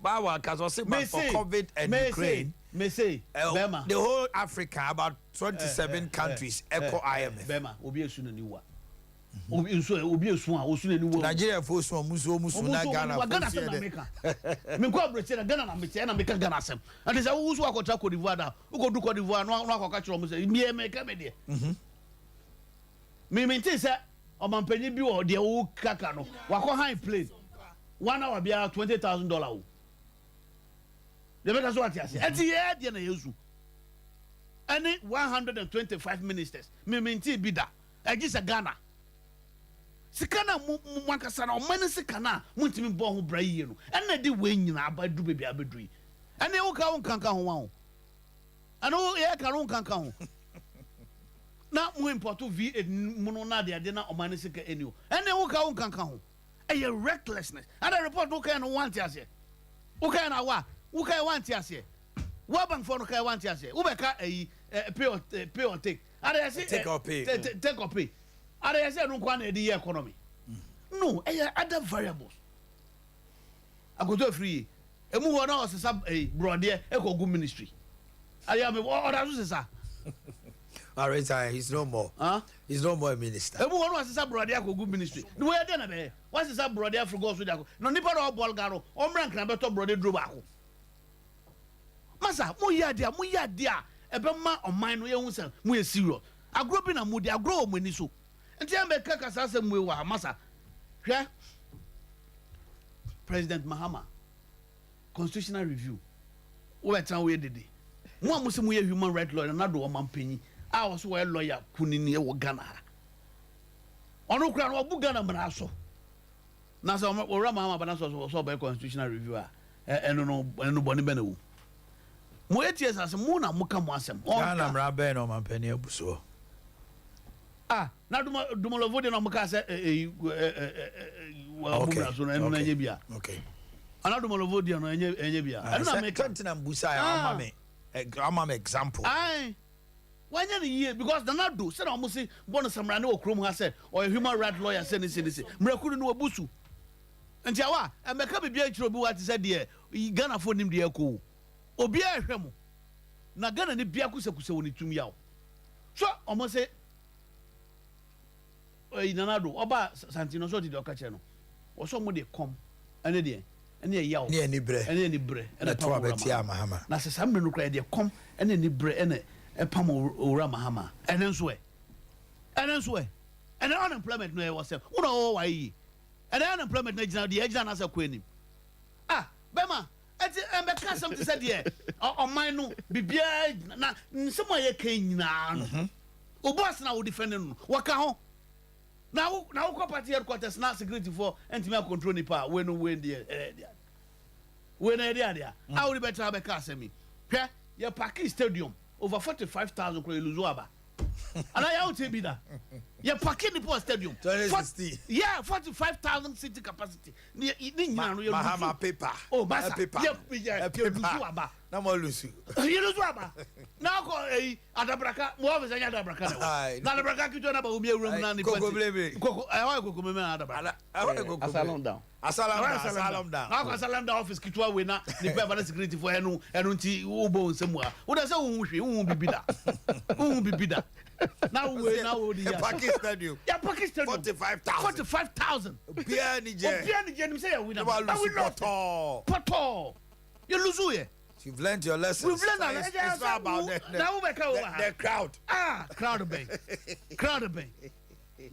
Bawa cause for COVID and Ukraine. Say Bema. The whole Africa about 27 countries echo IMF. Bema obi esu na niwa. Obi esu na niwa. Nigeria for so musu na Ghana. Ghana sem na America. Me ko abrete na Ghana na America na America Ghana sem. And they say wo so akota Cote d'Ivoire da. Wo go do Cote d'Ivoire no akoka kiro mo say me America me de. Me maintain say omampanyi bi wo de wo kaka no. Wako high plane. 1 hour bia $20,000 o. The better so ati ase. Eti ye de na yesu. Any 125 ministers. Me maintain bi da. Egisa Ghana. Sikana mwakasa na omane sikana muntimi bo ho bra yie no ena de we nyina abadu bebi abedui ena wo ka won kanka ho wa ho ana wo ye ka won kanka ho na mu import V8 mu na de na omane sika enio ena wo ka won kanka ho e recklessness and the report wo kan want ase wo kan na wa wo kan want ase wo bank for no kan want ase wo be ka pay or take and say take or pay Are you saying no one the economy? No, other variables. I go to free. E mu ho na o sesa brode e ko gu ministry. Are you what that sesa? All right, he's no more. Huh? He's no more a minister. E mu ho na o sesa brode e ko gu ministry. No we dey na be. What sesa brode e go so dey. No nipa na o ball garo. O mran kan be to brode dro ba ko. Masa, mo ya dia e be ma oman no ye hu se mo ye serious. Agro bi na mo dey agro o mo ni so. Nti ambe kaka sasa mwe wa masa hwe President Mahama constitutional review wo betan we dede mo amusi mo ye human right lawyer na do o mampanyi a wo so we lawyer kunini e wo Ghana ono kura no bu Ghana mra so na so o Mahama bana so be constitutional review a eno boni be na wo mo etie sasa mo na mo ka mo asem Ghana mra be na o mampanyi abuso. Na dumolovo de no muka se Okay. another monovodia no enye bia I don't make continue busa I'm example wanya ni ye because Nanado said almost say bonus samra na okrom ha say or a human rights lawyer say this mrakuru no abusu nti awa emeka bibia chiro bi what said there Ghana for nim there ko obi a hwɛ mo na Ghana ni bia kusekuse woni tum yawo so almost say Nanado oba Santino so di oka che no wo so mo de kom ene de ene yawo ne ani bre ene to abeti amahama na se samre no kra de kom ene ni bre ene epam ora mahama ene nso ene unemployment no e was say wo why yi ene unemployment na gina na say ko enim bema eti embeka something said here on no bibia na nsemo ye kan nyina no oboss na wo defend no waka ho na wo party headquarters na security for entime control ni pa we no we there we na there I would better have a car semi hwe ye park stadium over 45,000 kro iluzu aba and I out be that you parking the post stadium 2060 yeah 45,000 seat capacity ni nyina no you Mahama paper paper yeah iluzu aba na mo lusu iluzu aba na ko adabraka mo office anya adabraka na adabraka kitwa na ba omi ewuram na ni party koko koko me adabraka asalam down asalam down office kitwa we na ni pa ba security for enu nti wo bo nsemu a wo da say wo hwe wo bibida now we the Pakistan stadium 45,000 Obia ni je say we na poto you lose here. You've learned your lesson. We've learned it's not about the crowd. Crowd bank.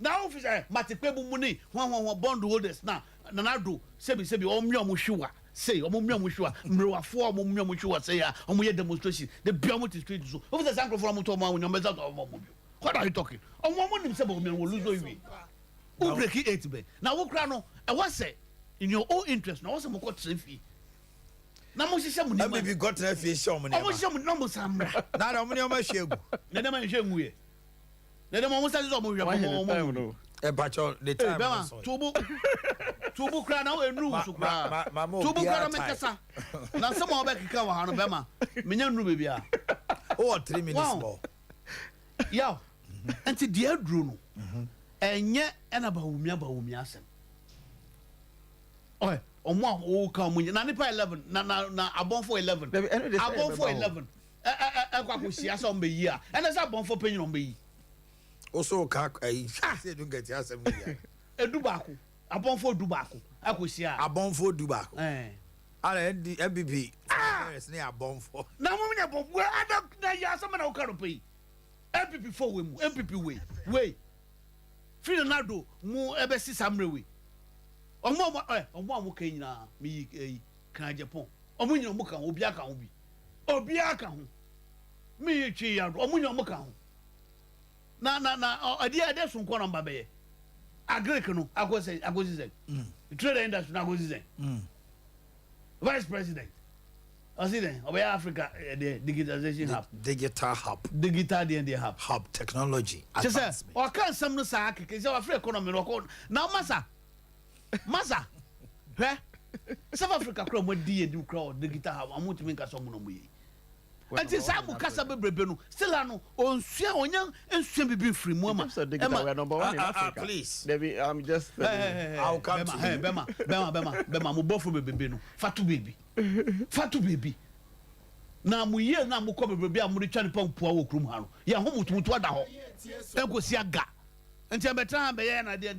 Now if Matipebu money one bond holders now Nanado sebi omyomshiwa say omyomshiwa mrewa for omyomshiwa say omoye demonstration the biomot street so over the sanko from Toma when you measure what are you talking omo nim say bo me will lose we who break it be now wo kra no e was say in your own interest now was mo ko trefi na mo sise mo ni ma got na fi show mo ni mo sise mo no mo samra na na mo ni o ma hwegu na na ma hwegu ye na na mo sise mo hwegu mo e bacho the time tubu kra na we nu so kra tubu kra me kasa na se mo be kika wa ha no be ma menya nu be bia 3 minutes more yaw anti dia dru no enye ena ba wumi asem oy omo o ka mo na nipa 11 na abonfo 11 abonfo 11 kwa ko sia so mbe yi a ena sa abonfo penyin no mbe yi also ka say don't get asem ni ya edu baako abonfo du baako akosia abonfo du baako ala MBB yes ni abonfo na mo nya bonfo ada na ya asem na o ka no pay MPP for we mu MPP we free Ronaldo mu ebe si samre we omo kan nyina mi kan Japan omo nyina mo kan obi aka ho bi mi chi ya omo nyina mo kan ho na Adea so nko namba be agric no agozi trade industry na agozi vice president President of Africa the digitalization hub digital hub the hub technology advancement o kan sam no sa akeke say Africa economy no ko na masa hwe South Africa kro mo di edim kro digital hub amutumi nka so mo no mo yi anti sa mu kasa bebrebe no still ano onsua onya ensua bibi free mu ama please Debbie, I'm just I'll come to you. Bema mo bofo bebebe no fatu baby na mu ye na mu ko bebrebe a mu ri twa ne pampoa wo krum ha no ya ho mutumuntu ada ho enkosi aga enti abetra be ye na de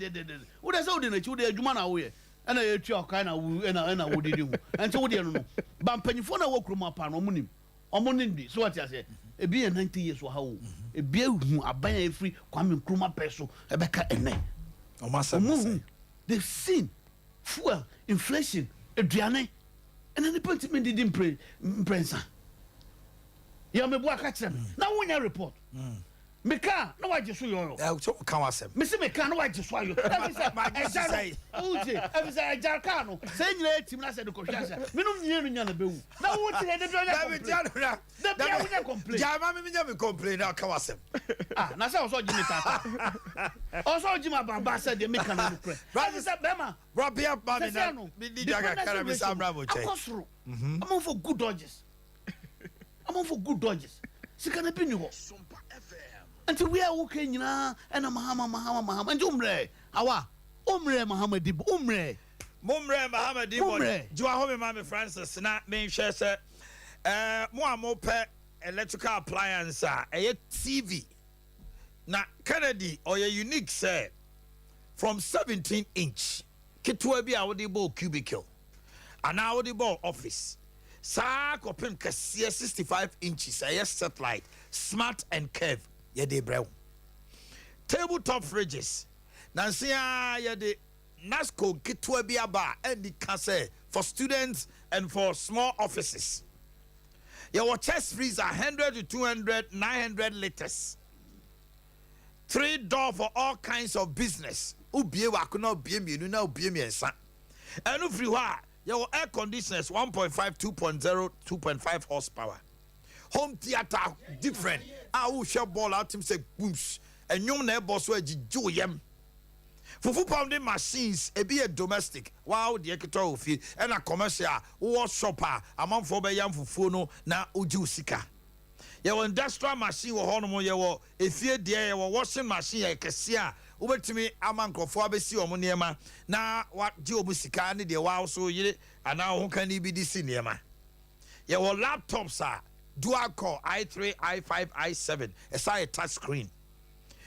wo de se wo de na chi wo de adwuma na wo ye na ye twa okai na wo na wo de hu enti wo de no ba mpanyifo na wo krum apa no munim omonin so what you say e be 90 years wo ha wo e be hu aban e free Kwame Nkrumah peso e be ka ene they've seen fuel inflation aduane and then the parliament didn't prensa ya me bo aka kire na wonya report Meka no wa jesu yo. So kan wasem. Me se meka no wa jesu ayo. That is say uje. Every eja ka no. Say nyina etim na say de kohwasa. Minum nyie no nya na bewu. Na wo ti de do nya complain. Da bia wo nya complain. Ja ma me nya me complain na kan wasem. Na say also jimi tata. Also jimi baba say de meka no kure. Right say bema. Rabia ba me na. Me di daga kara me samra mo che. Akosro. I'm on for good dodges. Sika na bi ni ho. Until we are okay, and a Mahama, and Umre, Awa, Umre Mahamadibo, Umre Mahamadibo, Joahome Mammy Francis, not me, share, more pet electrical appliance, a TV. Now, Kennedy, or your unique, sir, from 17-inch, Kitwabi, our debo cubicle, and our debo office. Sa kopim kasiye 65 inches, a satellite, smart and curve. Yede brew tabletop fridges nansia yede nasco kitwa biaba and the case for students and for small offices. Your chest freezer 100 to 200 900 liters, 3-door for all kinds of business. Ubie wakuna ubie mienu na ubie miensa. And free wa your air conditioners 1.5 2.0 2.5 horsepower. Home theater different. I will share ball out him say booms. And young neighbors were joyem. For pounding machines, a be a domestic. Wow, the equator fee and a commercial or shopper among for bayam for funo na ujusika. Your industrial machine or honomo yaw, if you dear your washing machine a cassia. Over to me, a man for Fabesi or Moniema. Now, what Joe Musicani, the wow so ye, and now who can he be this cinema? Your laptops are. Dual core i3, i5, i7. A touch screen.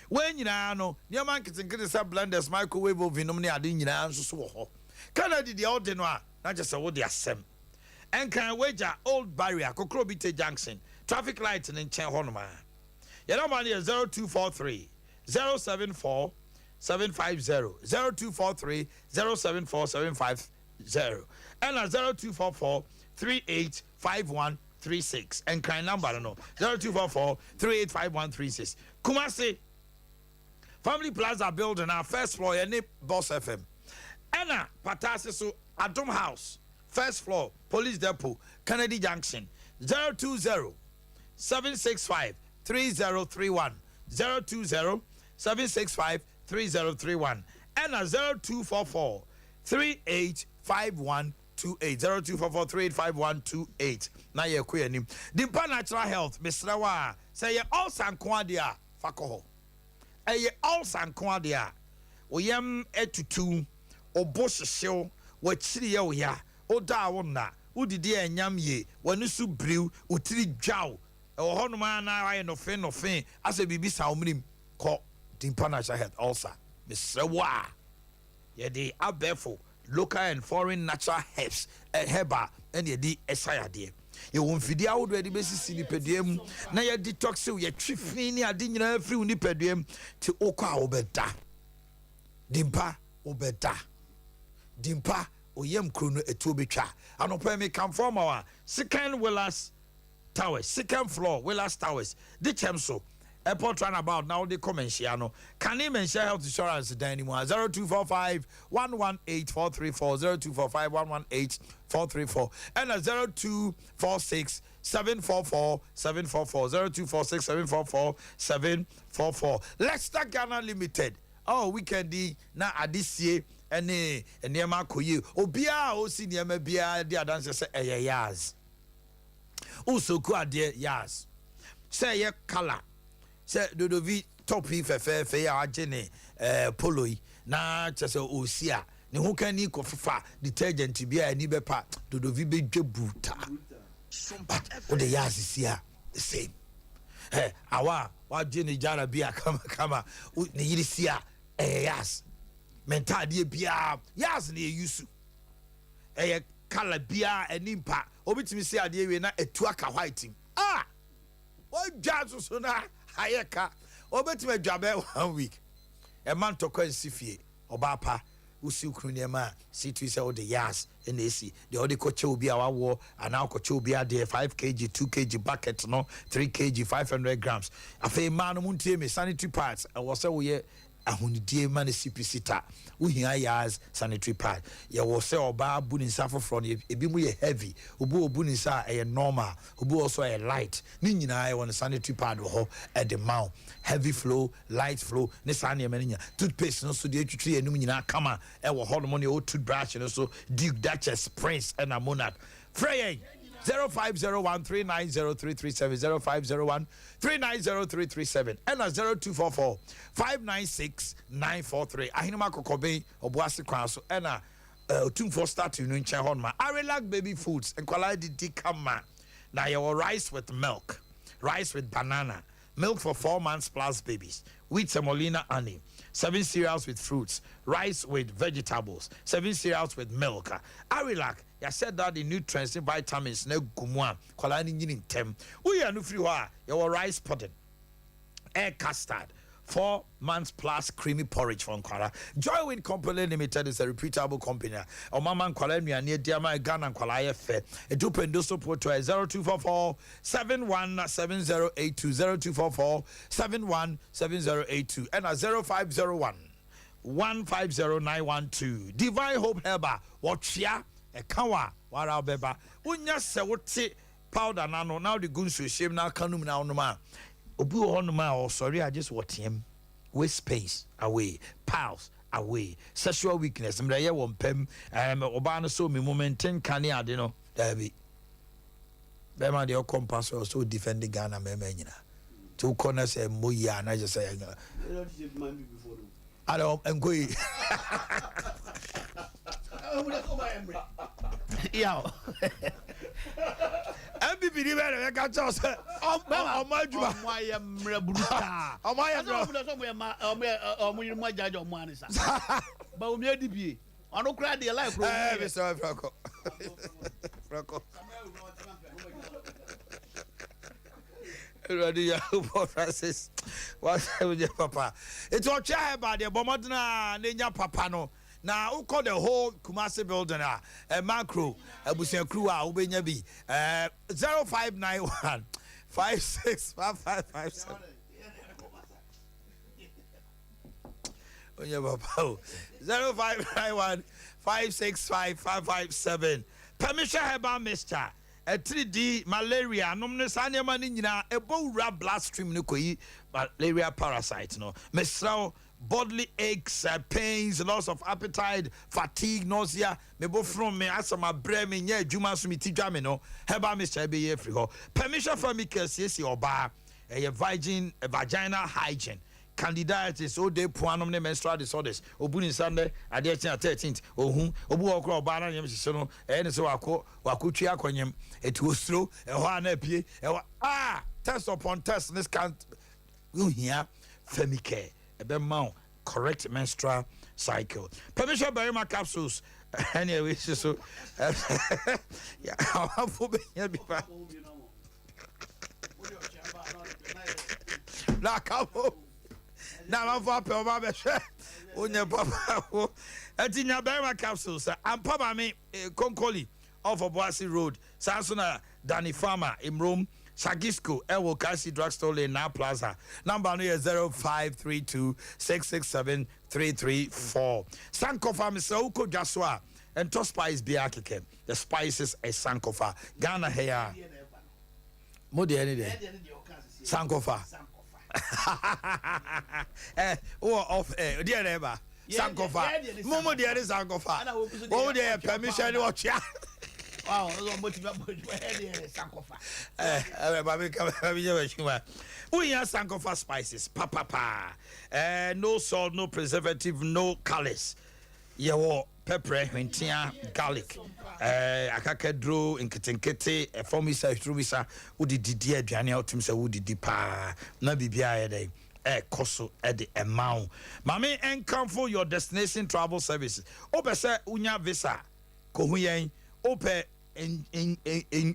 When you know, your man can get a blenders, microwave oven, no adin and so. Canada the ordinary, not just a wood assem. And can wager old barrier, Kokrobite Junction, traffic lights and in Honoma. Your number is 0243 074 750 0243 074 750 and a 0244 385136 and kind number no 0244 385136. Kumasi Family Plaza building our first floor any Boss FM. Anna Patasiso Adom House first floor Police Depot Kennedy Junction 020 765 3031 020 765 3031 and a 0244 385128 0244 385128. Na ye kwe nim Dimpa Natural Health Mr. Wa say ye all sanko dia fakoho eye all sanko dia oyam etutu obohyew wachiri ye oya oda wona udidi enyam ye wanusu brew utiri dwaw ohonoma na aye no fe ase bibi sa omnim ko Dimpa Natural Health also Mr. Wa ye di abefo local and foreign natural herbs herba and ye di esayade you won fidia would ready basis ni pediem na ye detox ye twifi ni ade nyina free ni pediem ti okwa obeda Dimpa obeda Dimpa oyem krono etu obetwa anopa me come from our second Willas Towers second floor Willas Towers the chemso airport runabout now the commercial can you mention health insurance anymore 0245 118 434 0245 118 434 and a 0246 744 744 0246 744 744. Let's start Ghana Limited. Oh, weekend na adisi ene enema koyi obia o si niema bia dia dance say yas usoku ade yas say ye color say dodovi topi fe ya agene poloi na chese osia ne ho kan ni kofifa detergent bia ni bepa dodovi be dwebuta Sompa o de yasisia the same awa wa gene jara bia kama ne yirisia yas mentade bia yas ne yusu color bia enimpa obitimi se ade we na etu aka white o jazu so na ayeka obetime dwabe 1 week e man to kwansifie obapa usi ukrunyema see to say all the yas and they see the other coach will be our war and now coach will be at the 5 kg 2 kg bucket no 3 kg 500 grams afa man muntie me sanitary pads I was say we ahunidie man CPC ta uhia yas sanitary pad ye wo say oba bu ni nsa foforo no ebi mu ye heavy obu ni nsa e normal obu also e light ni nyina e won sanitary pad ho e de mouth heavy flow light flow ne sane me nya toothpaste no so de atwitwi enum nyina kama e wo ho no mo ne o toothbrush no so Duke Duchess Prince and a Monarch Frey 0501390337 0501390337 and 0244 596 943 ahinuma kokobe obuasi kwaso and tum for start you in Chehonma I relax baby foods and quality dikama now your rice with milk rice with banana milk for 4 months plus babies wheat semolina honey 7 cereals with fruits rice with vegetables 7 cereals with milk Arilac ya said that the nutrients and vitamins na gumwa kwala ni nyini ntem we are no free your rice pudding air custard 4 months plus creamy porridge from Kwala. Joywind Company Limited is a reputable company. O mama Kwala nuane diama Ghana Kwala yefe. Edupendo support to 0244 717082 0244 717082 and 0501 150912. Divine Hope Herba watchia e kawa wara beba. Unya se wote powder nano now the gunsu shame na kanum na onoma. Obu honuma or sorry I just watch him with space away pals away sexual weakness mra ye won pem oba no so me momentin kane ade no da bi be ma de compass so defend Ghana me nyina to corner say moya na just say I don't ngoi yeah MPP ni bere ka cho se o ma juma o ma ye mra buruta o ma ye bro o mo yirmo ajaje o mo anisa ba o mi adibie ono kra de life ro Mr. Franco Franco ready ya Francis what with your papa it's all chair ba de bomodna nenya papa no na we call the whole Kumasi building a macro abusian crew a ubenya bi 0591 565557 onya papa 0591 565557 permission heba mister a 3D malaria nomne sanema ni nyina ebo wura bloodstream ne koyi malaria parasite no mesraw bodily aches, pains, loss of appetite, fatigue, nausea. Me bo from me as my brain me nye juma so me ti dwa me no. Heba me chabe ye free ho. Permission for me kesi oba. Vaginal hygiene. Candidiasis o de puanom ne menstrual disorders. Obuni Sunday Adea Akye 13th. Ohun obu okro oba na nyem hye no. Ne so wakotwi akonyem. Etu osro ho ana pie. Test upon test this can't you here femicare. About correct menstrual cycle. Permission Barima capsules. Anyway, so yeah, I'll now come home. Now I'm for Papa. Unya Papa. Etinya Barima capsules. I'm Papa me Konkoli off of Boakye Road. Sansona Danny Farmer in Rome. Sagisco, Ewo Kasi Drugstore Lane, Na Plaza. Number no is 0532 667 334. Sankofa, Mr. Uko Jaswa, and to spice Boakye. The spices is Sankofa. Ghana hair. Modi any day. Sankofa. Off air, dear neighbor. Sankofa. Momo dear is Sankofa. Oh, dear, permission watch ya. Wow, Sankofa. We have Sankofa spices, papa. No salt, no preservative, no colors. Yawo pepper, hintia, garlic. Akakedro, inkete, formisa, trumisa, udi didia, Jania, Timsa, udi dipa, Nabibia, koso ede amount. Mame, and come for your destination travel services. Opesa, unya visa, kohuyen. Ope in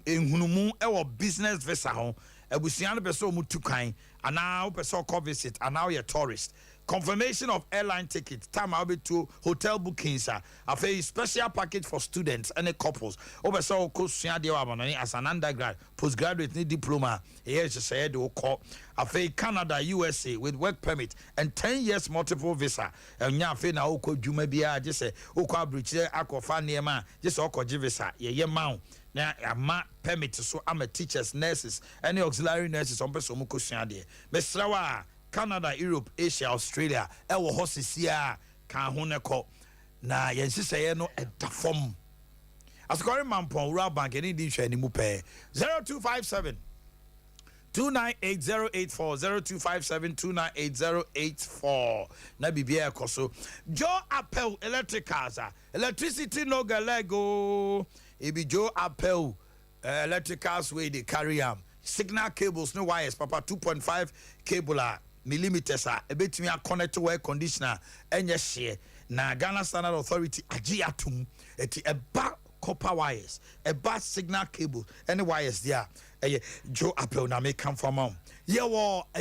hunumu ewo business visa ho ebusian be so mutukan and now ope so visit and now you're tourist confirmation of airline tickets, time I'll be to hotel bookings, a very special package for students and couples. Over so as an undergrad, postgraduate need diploma. Here she said call a Canada, USA with work permit and 10 years multiple visa. And ya fe na oko dwuma bia just say oko abruche akofa niema just oko visa ye ma na ama permit so am teachers, nurses, any auxiliary nurses on person mu kosua de. Mesrawa Canada, Europe, Asia, Australia, ewo hosisia kan ho ne ko na yensiseye no edafom. Asukori mampon Rural Bank any di hwe ni mu pe 0257 298084 0257 298084 na bibia ekoso Joe Appel Electricals electricity no galego ebi Joe Appel electricals way they carry am signal cables no wires papa 2.5 cable millimeters ebetimi connect to air conditioner enye hye na Ghana Standard Authority agi atum eti eba copper wires eba signal cable any wires there Joe Appel na make come from a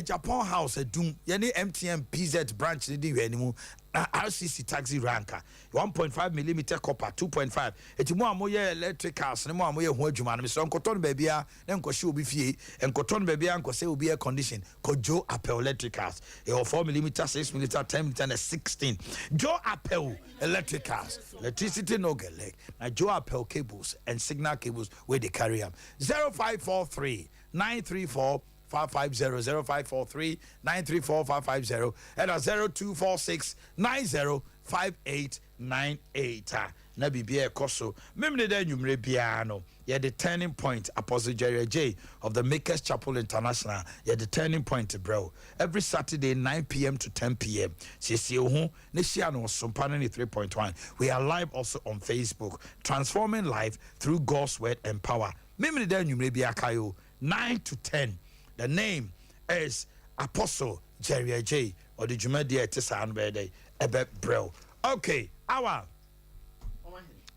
Japan house edum ye ni MTN PZ branch ni di hwanimu RCC taxi ranker 1.5 millimeter copper 2.5 eti mo amoye electricals ne mo amoye ho adwuma no so nkoton ba bia na nkɔhye obi fie nkoton ba bia nkɔse obi air condition ko Joe Appel electricals 4 millimeter 6 millimeter 10 millimeter and 16 Joe Appel electricals electricity no get leg na Joe Appel cables and signal cables where they carry them 0543 934 550 0543 934 550 and 0246 905898 na bibia ekoso memne da nwumre bia no ye the turning point Apostle Jerry J of the Makers Chapel International ye the turning point bro every Saturday 9 p.m. to 10 p.m. sisi ho ne shia no Sompa 3.1 we are live also on Facebook transforming life through God's word and power memne da nwumre bia kayo 9 to 10. The name is Apostle Jerry J or the Jumedia Tisa Bede Ebe Bro. Okay, our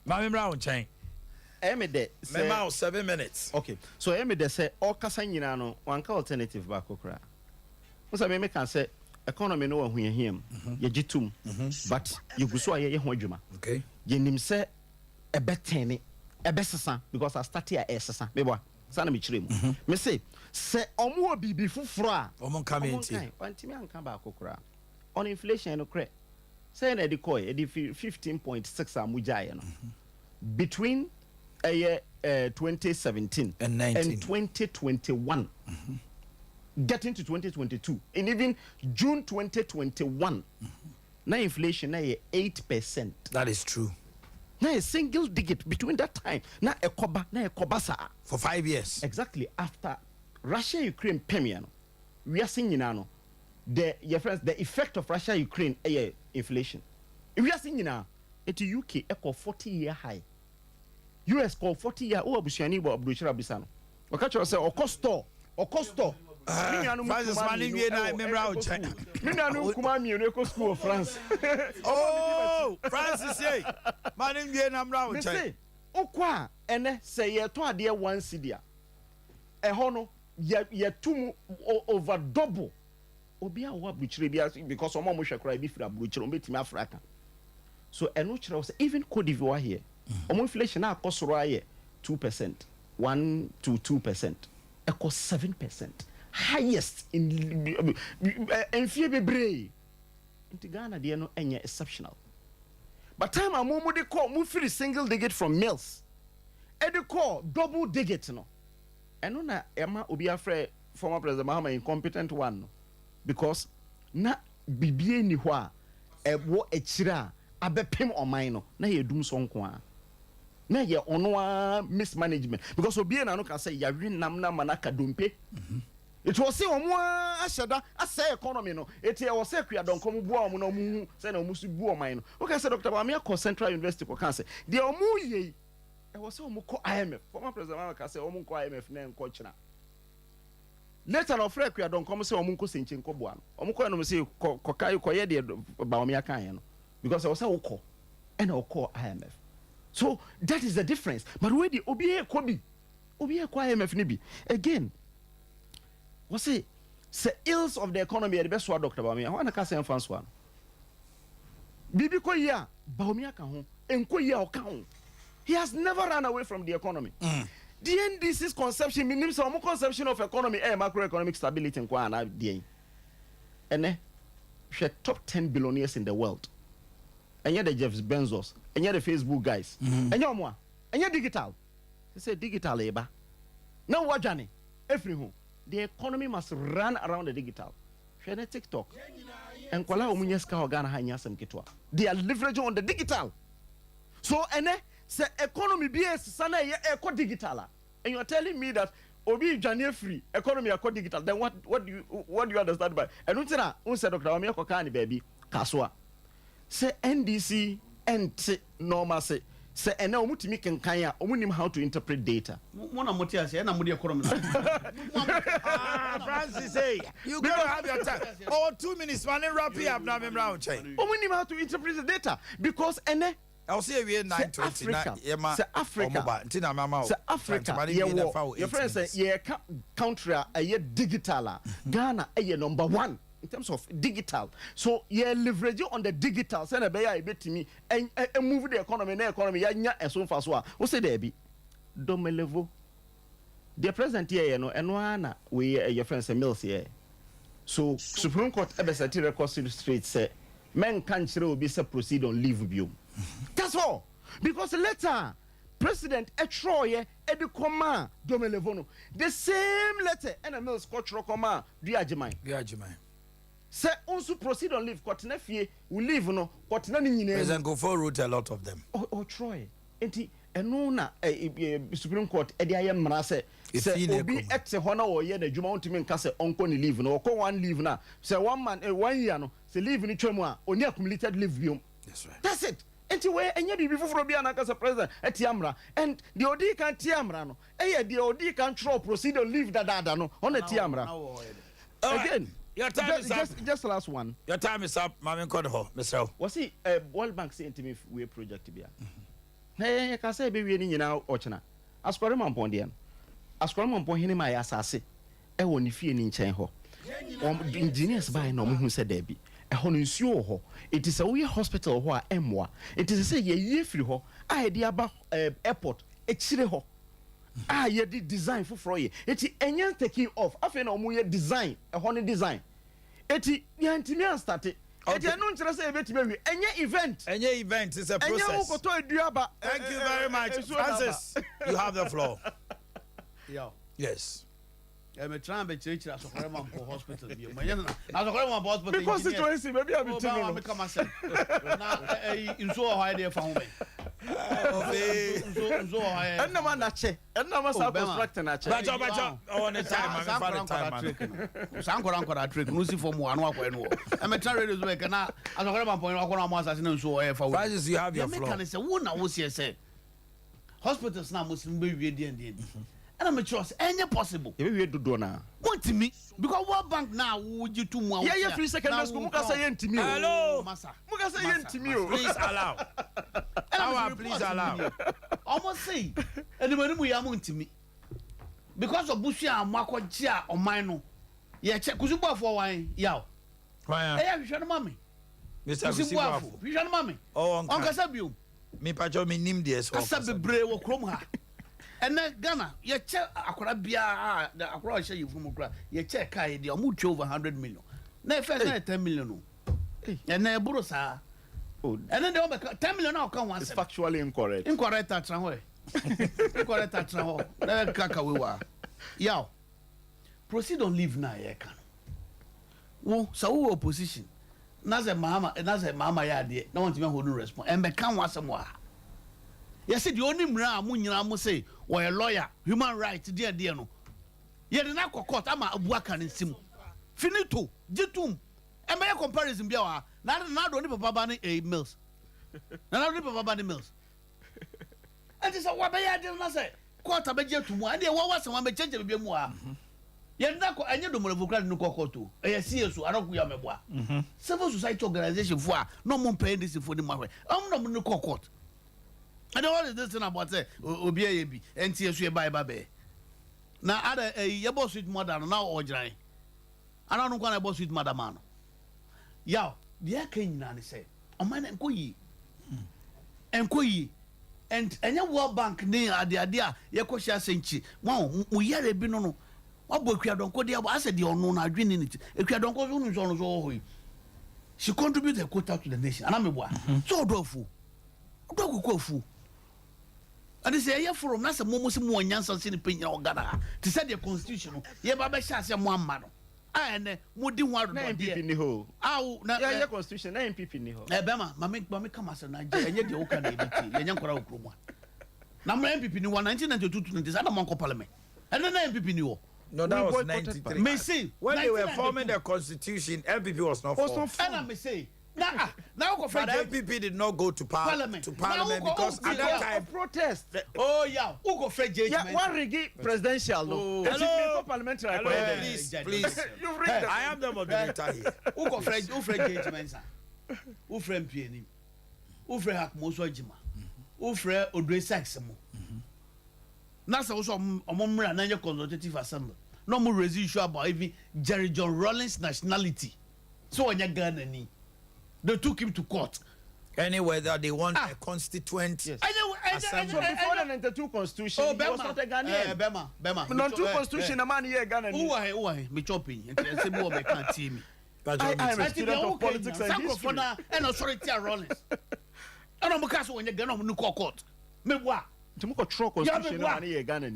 Mammy Brown chain. Emide say 7 minutes. Okay, so Emide say all Casanyina no one alternative back okra. What's I make can say economy no one him ye jitum but you go so ye hojuma. Okay. Ye nim say ebetene ebesesa because I start here esesa mebo sana mi chire mu me say omo bibi fufuro a omo come enti wantimi anka ba kokora on inflation no cre say na de coy e 15.6 amujaye no between 2017 and 2021 getting to 2022 and even June 2021 na inflation na 8%. That is true. Now a single digit between that time. Now a kobasa for 5 years. Exactly after Russia Ukraine pemiano. We are seeing now the effect of Russia Ukraine inflation. We are seeing now at UK echo 40-year high. US call 40-year abusiani bo abduchira bisano. Okacho say okosto Francis Manning na remember how China. Minanu kuma mi no school of France. Oh, Francis say Manning na remember China. Okwa ene say ye to ade 1 cedi. Eho no ye tum over double. Obi a wo abduchire bia because omo mo hwekora bi fira abduchire o betimi Africa. So eno kire say even Cote d'Ivoire here. Omo inflation na akosoro aye 2%, 1 to 2%. Echo 7%. Highest in Fiebebre. In Ghana, they are no any exceptional. But time a momo de call, move free single digit from Mills. And they call double digit no. And no Emma Obi afraid former President Mahama incompetent one. Because na bibie ni hwa e wo echira abepem omai na ye dum so nko a. Na ye ono mismanagement because obi na no ka say ya wi nam na manaka dompe. It was say omo ashada asay economy no it was say kua donkom bu omo no mu say na omo su bu oman no okay say Dr. Bamia ko Central University ko kan say the omo ye e was say omo ko IMF former president Mama say omo ko IMF na enko kina later no frɛ kua donkom say omo ko senche nko bo ano omo ko no say ko kai ko ye de Bamia kan ye no because I was say ukọ and ukọ IMF. So that is the difference. But where the OBA Kobi, OBA IMF nibi again. What say say ills of the economy the best one Dr. Bawumia wana ka say France one bibi ko ya Bawumia ka ho enko ya o ka ho he has never run away from the economy the NDC's conception means some conception of economy macroeconomic stability and kwa na dey ene hwe top 10 billionaires in the world enye the Jeff Bezos enye the Facebook guys enye omo enye digital say digital eba now wajane every home the economy must run around the digital hwe TikTok and kwala omunye ska ogana ha nyasem ketwa they are leveraging on the digital so ene say economy BS sana ye eco digital and you are telling me that obi dwane free economy eco digital then what do you understand by and untina unse Dr. Bawumia ko kan baby kasoa say NDC and normal say ene omutimi kenkan a omunim how to interpret data mona motia say na mudi economy Francis say you gotta have your time 2 minutes man wrap up now me brown chain omunim how to interpret the data because ene I'll see we 9:29 say Africa ntina mama say Africa your friend say ye country a digital Ghana number 1 in terms of digital so ye leverage on the digital say na be ya betimi and move the economy ya nya eso mfa so a wo say there be domelevo the president here no eno ana we your friend say mills here so Supreme Court ebesati record straight say men can chire obi say proceed on leave biom that's all because later President Etroye edikoma domelevo no the same letter and mills cultural command duajiman say also proceed on leave kotena fie we leave no kotena ni nyina President Gofo wrote a lot of them Troy enti eno na Supreme Court edi ayem mra say obi ex hona wo ye na djuma ontimi nka say onko ni leave no okọ one leave na say 1 month 1 year no say leave ni twam a oni accumulated leave biom that's it enti we enye bibi foforo bia na kasa president eti amra and the odi kan ti amra no the odi kan throw proceed on leave da no on eti amra again. Your time is up. Just last one. Your time is up. Mami Kodo, Mr. Was he World Bank saying to me we project bia? Hey, I can say be we ni nyina ochena. Askware mampon de. Askware mampon hini ma ya asase. E woni fie ni nchen ho. Engineers by no mu say there be. E ho no nsuo ho. It is a we hospital ho a emwa. It is say ye free ho. I dey aba airport e chire ho. Ye di design for ye. Eti enyan taking off. Afi na omu ye design. E ho ni design. Eti yantimi an start. Eti anu nkyere say ebetime wi. Enye event is a process. Enye ukoto eduaba. Thank you very much. Francis, you have the floor. Yeah. Yes. Me try and be church asokore man for hospital bi. Me na asokore man for hospital. Because situation maybe I be tell me come say. Na inso ho ha dey fa ho me. Inso ho ha. Enna ma na che. Enna ma sa construct na che. Bacho. On the time, I'm for the time. Sankora trick. No see for mo anu akwa enu. E me try radio zo e na asokore man for akwa mo asase na inso ho fa ho. Francis, you have your floor. Me can say wo na wo say hospitals na muslim be wie dey. And I'm sure any possible. You will do na. Want to me because World Bank now would you two more? Yeah, 3 seconds. Muka say enti me. Hello, Masa. Muka say enti me. Please allow. Please allow. Almost say. Anybody mu ya want me. Because of Bushi and Marco Chia or mine. Yeah, check Kuzuba for wine. Yaw. Why? Hey, you should mommy. Mr. Kuzuba. You should mommy. Oh, Uncle Sabu. Me pacho me nim this. Kasabe bre wo krom ha. And then Ghana, you check Akrabia, the Akra share you from Ukra, you check Kai, the Amuch over 100 million. Now, first 10 million. And then Burosa. And then the 10 million now come once. It's factually incorrect. Incorrect at Tranway. Incorrect at Tranway. Never Kakawa. Yaw. Proceed on leave now, you can. Well, so opposition. Naze Mama Yadi, no one to me who do respond. And become once more. You see the only mra munyina mo say we a lawyer human rights dear no ye de na court ama abuaka nsim finito jitum e me comparison bia wa na do ni papa ba ni mills na do ni papa ba ni mills and this what be ya de na say court abeje to mu and e wa se wa me change be mu a ye na ko anye do mo levokra ni court to e ye see so aroku ya meboa civil society organization for no mo pay this for the mahwe no mo ni court. And what is this thing about say Obiye bi NTSU buy babe. Now other your boss with more than now or dry. ana no kwa na boss with madam ano yaw de aka nyina ne say oman enkoyi and enya World Bank ne ade a yekohia asenchi mo yare bi no wabo akuadonko de abo ase de ono na adwene ne ti akuadonko so no so hoyi she contribute a quota to the nation ana meboa so odofu odokukofu and say ye forum na se momo se mo nyansa se ne penya ogada ti say the constitution ye ba be sha se mo amma no ene mo di ho ado na MPP ni ho aw na ye constitution na MPP ni ho bema mame kama se na je enye de wo ka na editi ye nyankora okromo na mo MPP ni 1992 to 90 na mo parliament and na MPP ni ho. No, that was 93. Me see, when they were forming the constitution, MPP was not formed. And I may say, now but MPP did not go to parliament because at that time protest. Oh yeah, who go Fred J. Yeah, one rigi presidential. No, hello, parliamentary. Hello, please. You read I am the moderator here. Who go Fred J. Mensa? Who Fred Pieni? Who Fred Hakmoso Jima? Who Fred Odre Saxamo? Nasa also omomra na your consultative assembly. No more raise issue about even Jerry John Rawlings nationality. So on your Ghana ni. They took him to court. Anyway, that they want a constituent. Yes. So before the 92 constitution, he was not a Ghanaian. Bema. No two constitution, a man here Ghana. Who are me chopping? And say more me can't see me. I'm a student of politics and history. And authority Rawlings. And I'm because when you Ghana no court. Me what? To make a true constitution, man here Ghana.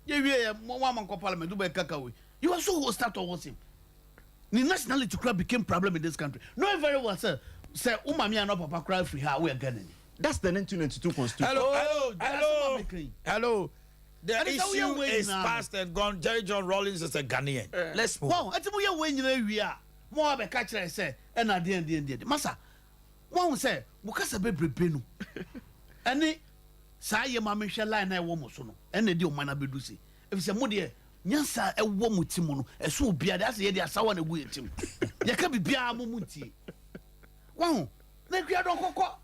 Yeah, one man parliament do be kakawe. You are so hostile towards him. The nationality crime became problem in this country. Know very well, sir. Say, umami and papa cry free how we are getting. That's the 1992 constitution. Hello. The issue is past and gone. Jerry John Rawlings is a Ghanaian. Let's move. Wow, ati mo ye when we are. More be catch say, and at the end. Masa, one say, Mukasa be brepenu. Any sa ye mama hwe line na wo mo so no ene de o mana bedu se if se mo de nyansa e wo mo ti mo no e so obia de ase ye de asawa na gu etim ye ka bibia mo muti wo na akuadon kokko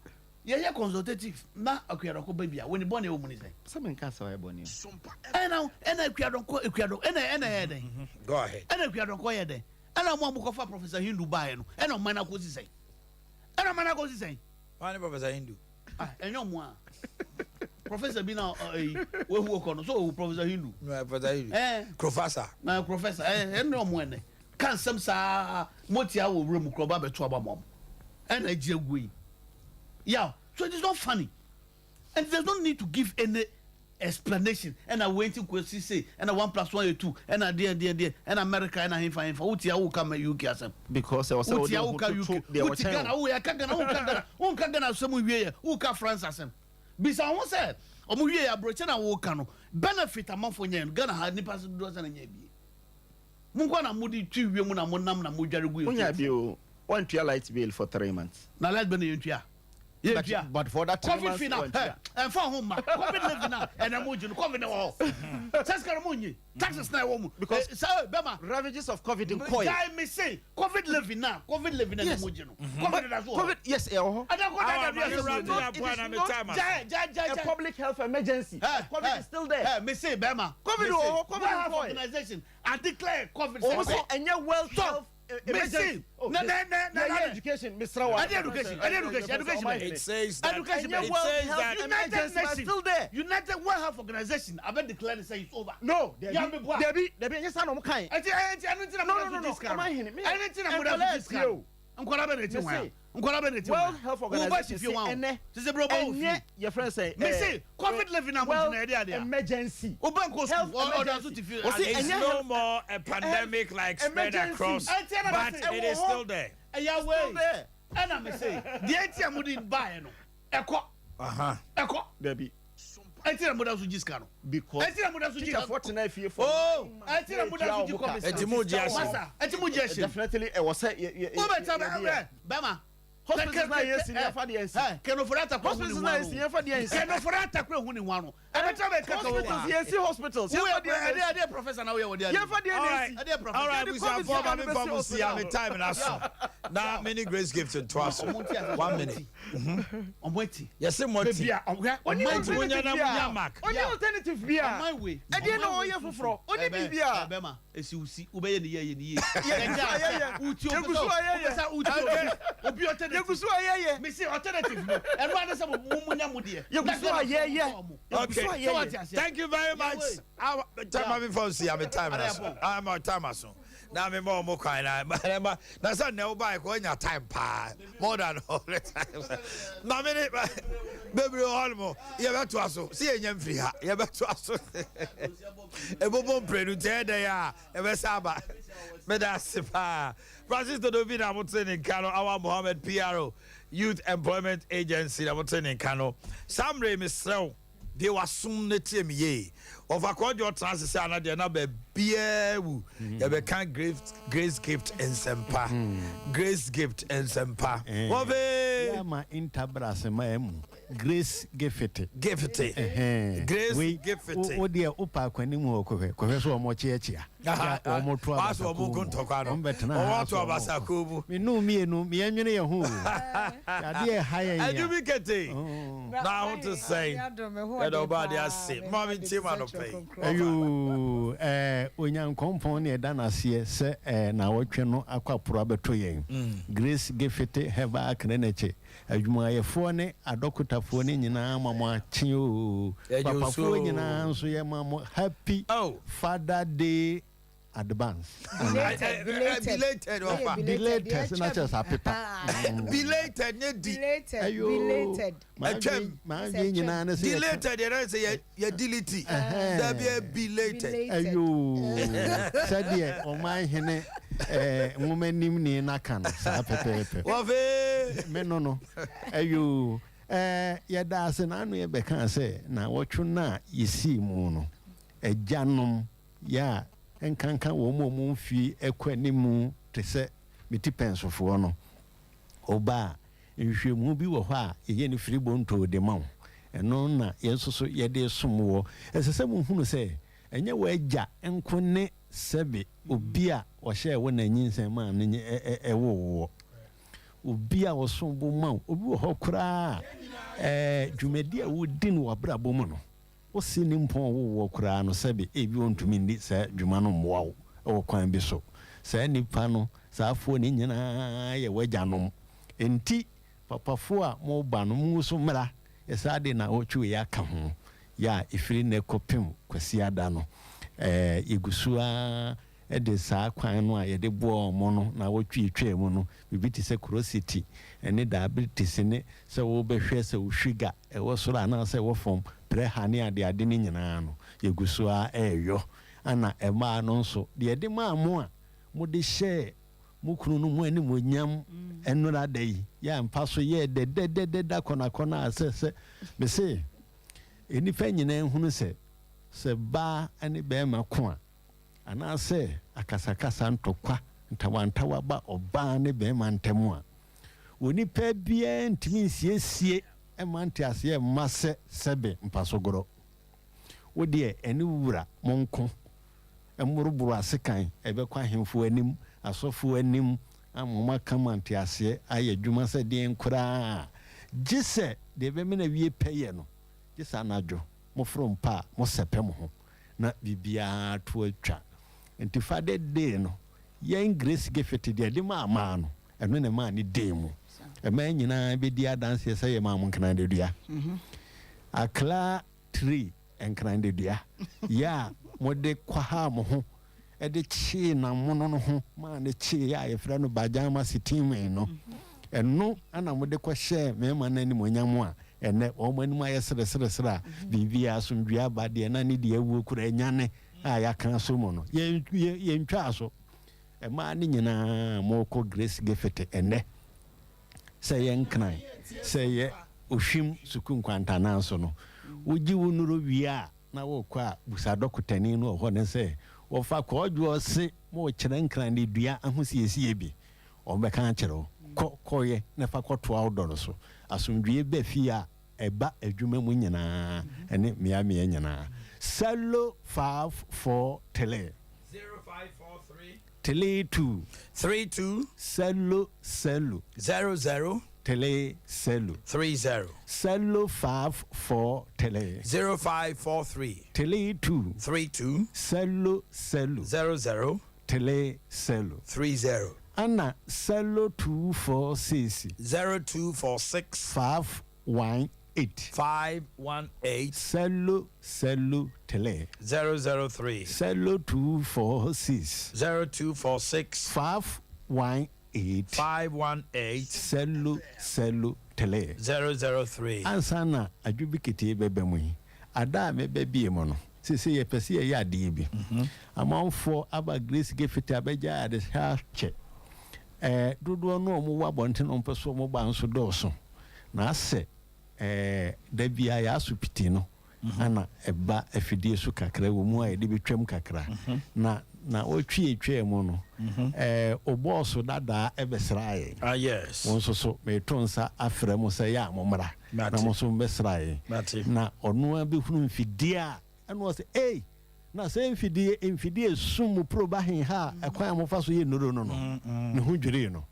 ye consultative na akuadon ko ba bia woni bone wo mu ni sai some nka sa ye bone Sompa ena akuadon ena ye den go ahead ena akuadon ko ye den ena mo ko fa Professor Hindu bae no ena mana ko si sai wani Professor Hindu enyo mo Professor Bina we work on so Professor Hindu no Professor Hindu professor no mo ene kan sem sa motia wo room kroba beto abamom and agegui yeah so it is not funny and there's no need to give any explanation and I waiting question say and 1 + 1 is 2 and there and America and him for utia wo come UK asem because I was so utia wo ka UK utia wo ya ka Ghana asem wie wo ka France asem bisa won say omo wie ya broche na wo ka no benefit amafo nyen Ghana ha nipa so do sana nya bi mun kwa na mudi twi wie mu na mo nam na mo dware gu unya bi o one tier light bill for 3 months na light bill yentua but for that 3 months and for home COVID live now and I'm moving COVID now taxes now because Bema ravages of COVID in Koy I may say COVID living now COVID living and COVID yes a public health emergency COVID is still there me say Bema COVID organization I declare COVID also and your World Health emergency education Mr. Education it says that United Nations still there United World Health Organization I been declare say it's over no there be yes no kind World Health Organization your friend say COVID living emergency it's no more a pandemic like spread across but it is still there and I may say the ATM would buy no echo there be ATM would also just cano because ATM would also just 49 fear for ATM would also come etimoji definitely it was say Bema hospitals na yes in yafa de yes Kenoforata hospitals na yes in yafa de yes Kenoforata kura hu ni wano abeta be kaka wo hospitals yes hospitals yafa de ade professor na we wo de yafa de yes ade professor all right we shall form am see am time na so na many grace gifts to us 1 minute omweti yes moti oni munya mark oni alternative bia my way ade na oye foforo oni bibia bema esi usi ubeye ni ye ni ye uti obi alternative yegusu ayeye me say alternative no eno ade se munya mu de yegusu ayeye okay thank you very much our time before see am time na I'm our time so na me more kwan na say na buy ko nya time pa more than all the time na me baby all mo ye beto aso see enya mfiri ha ye beto aso ebobo mprenu te de ya e be saba me da sipa Francis Dodovi na mutse in Kano our Mohammed PRO Youth Employment Agency na mutse in Kano Samre Misrew they were soon the team ye of a cordial transit and the number beer you become grace gift and sempa grace gift and sempa ma interbras ma grace gift grace gift o dia upa kwani mu ko so mo chiachia o mo to aso mo kontokwa no o to abasa kobu minu mienu mi anwene ye hu ya de haye ya adubikete na want to say that obadi ase mama ntima no pay ayu onyankompon ne da na se se na wotwe no akwaporo abeto yen grace gift heba akene neche adwumayefo ne adokutafo ne nyina mamo ache o papafo nyina nso ye mamo happy Father Day advance belated not just happy belated belated ma nyina na say belated there say ya delete that be belated ayo said Omanhene womanim ni na kan sa pepepe wove me no ayo ya da se na anu ye be kan say na wotwu na yesi mu no agyanom ya enkanka wo mo mfi ekwanimu te se meti pensofo no oba nhwemu bi wo ho a ye ne firi bonto de ma wo eno na yesoso ye de somwo esese mu hunu se enye wo agya enkone sebe obi a wo hye wo na nyinsen ma ne ewo obi a wo sombo ma obi wo ho kura dwumadi a wo din wo brabo mu no o sini mpon wo kura no sebe ebi ontumi ndi sa dwuma no mmoawo o kwan bi so sa nipa no sa afo ni nyina ye wagyanom enti papafo a mo ba no mu so mra esa de na otwe ya ka ho ya ifiri ne kopim kwasi ada no igusua de sa kwan no a ye de bo mo no na wotwe twa mu no bibiti se curiosity ene diabetes ne se wo behwe se wo sugar e wo so na se wo fom prehane ade ni nyina no yegusua eyo ana ema no nso de de maamu a mo de hye mukunu no mu ani mo nyam enura dai ya mpaso ye de da kona asese me se enifa nyina hunu se ba ani be mako a ana se akasakasa ntokwa ntawantawa ba oba ne be mantemu a oni pa bia ntimi siesie emante ase mase sebe mpasogoro wodie eni wura monko emuruburu asekan ebekwa hemfo anim asofo anim amoma kamante ase ayadwuma se de nkura gise de be me na wie peye no gise anadwo mofrom pa mo sepem ho na bibia to atwa enti Father Day no yen grace gift de ma no eno ne ma ni day mu ema nyina be dia dance ye say ma mo nkran de dua akla 3 enkran de dua ya mode kwa ha mo ho e de chi na mo no ho ma ne chi ya ye fra no bajama sitin no eno ana mode kwa share me ma na ni monyam a ene o mani ma ye sere bibia so ndua ba de na ni de awu kura nyane a ya kan so mo no ye ntwa so e ma ni nyina mo ko grace gift ene say enkran say ye ohwim sukun kwanta na so no wogi wonuro wia na wo kwa busa dokutani no ho ne say wo fa ko odwo se mo kire nkran ne dua ahosiesie bi o be kan kire koye na fa kɔto outdoor so asomdwe ba fi a eba adwuma mu nyina ene mia nyina Cello 54 tele 0543 tele 2 32 cello 00 tele cello 30 cello 54 tele 0543 tele 2 32 cello 00 tele cello 30 Anna cello 246 0246 518 518 cello tele 003 cello 246 0246 518 518 cello tele 003 ansana adwubikete bebemu ada me bebie mo no sese ye pese ye ade bi amanfo aba grace gefete abeja ade hache dodo no mo wa bonten on peso mo ba nso doso na ase da bia ya asupiti no ana eba afidie su kakra wo mu a de betwam kakra na otwie mu no obo so dada ebesrae yes won so me tonsa afra mu se ya momra na mo so besrae na ono abehunu mfidie a ana se na se mfidie sum proba hen ha akwan mo fa so ye noro no ne ho dwere no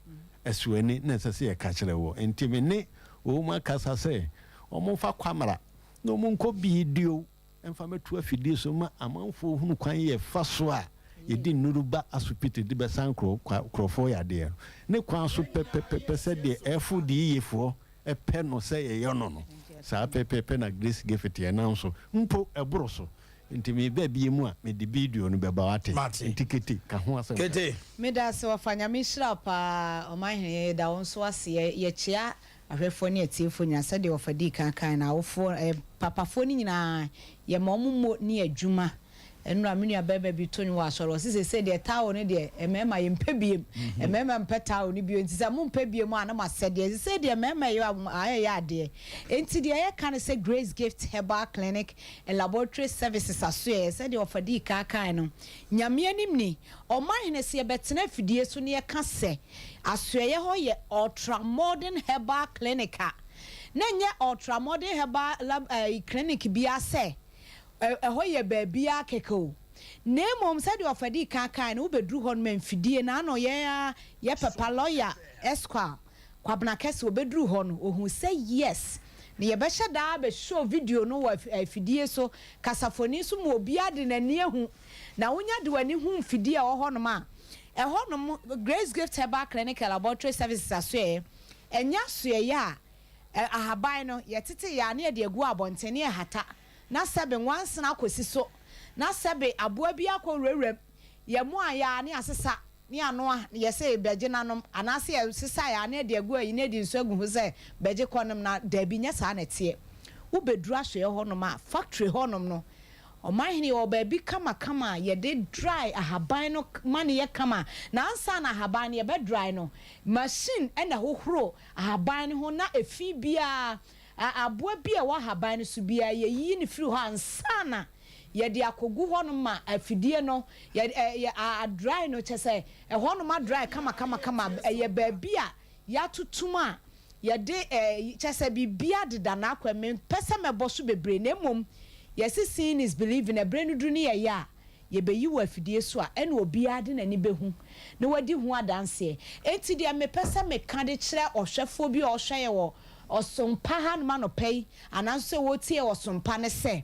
esuani na sese ye ka kire wo ntimi ne o ma kasa se o mo fa kwamara no mo nko bidio emfa metu afidie so ma amanfo hunu kwan ye fa so a ye di nuruba asupite di besankro krofo ya de ne kwan so pepepe se de efu di yefo epe no se ye yono no sa pepepe na grace gefete na nso mpo eboro so ntimi ba bie mu a me di video no beba wate ntiketi ka ho asem kete me da se wafanya mi shira pa Omanhene da wonso ase ye chia ahwefo ne atiefo nyina se de wafadi kan na wofo papafo ni nyina ye mommo ni adwuma enu amenu abeba bi to ni wa soro se de tawo ne de emema ye mpebiem emema mpetawo ni bio ntisa mu mpebiem ana masede se de emema ye ya ade enti de ye kan se Grace Gift Herbal Clinic and Laboratory Services aso se de ofadi kan no nyame anim ni Omanhene se betena fidie so ne ye ka se aso ye ho ye ultra modern herbal clinic na nye ultra modern herbal clinic bia se hoye babia keko nemom said ofadi kan no bedru hon memfidie na no ye papa lawyer esquire kwabna kese obedru hon ohun say yes na ye be shada be show video no wa fidie so kasafoni so mo obi ade na ne hu na wonya de wani hu fidie wo honom a honom Grace Gift Herbal Clinic Laboratory Services aso enya so ya ahaban no ye tete ya na de agu abontene e hata na sebe once na akosi so na sebe aboa bi akorewrem ye mu aya ne asesa ne ano a ye se beje nanom anase ye sesa ya ne de agu ayi ne di nso agu ho se beje konom na da bi nya sa na tie wo bedru ahwe honom a factory honom no Omanhene o ba bi kama ye de dry ahaban no mane ye kama na ansa na ahaban ye be dry no machine ena hohoro ahaban ho na efi bia aboa bia wa haban so bia ye yi ne firi ho ansana ye de akogu ho no ma afidie no ye dry no chese ho no ma dry kama ye ba bia ya tutuma ye de chese bibia de da na akwame pese meboso bebre na mom yes seeing is believing a brain do ne ya ye be yi wa afidie so a ene obi ade na ni behu na wadi hu adanse enti de me pese me ka de kire ohwefo bi ohwe ye wo Sompa han man pay and answer what here was Sompa ne say.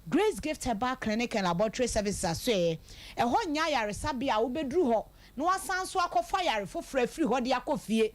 Grace Gift Herbal Clinic and Laboratory Services say a hon ya yaresabia wo bedru ho no asan so akofa yare for free ho de akofie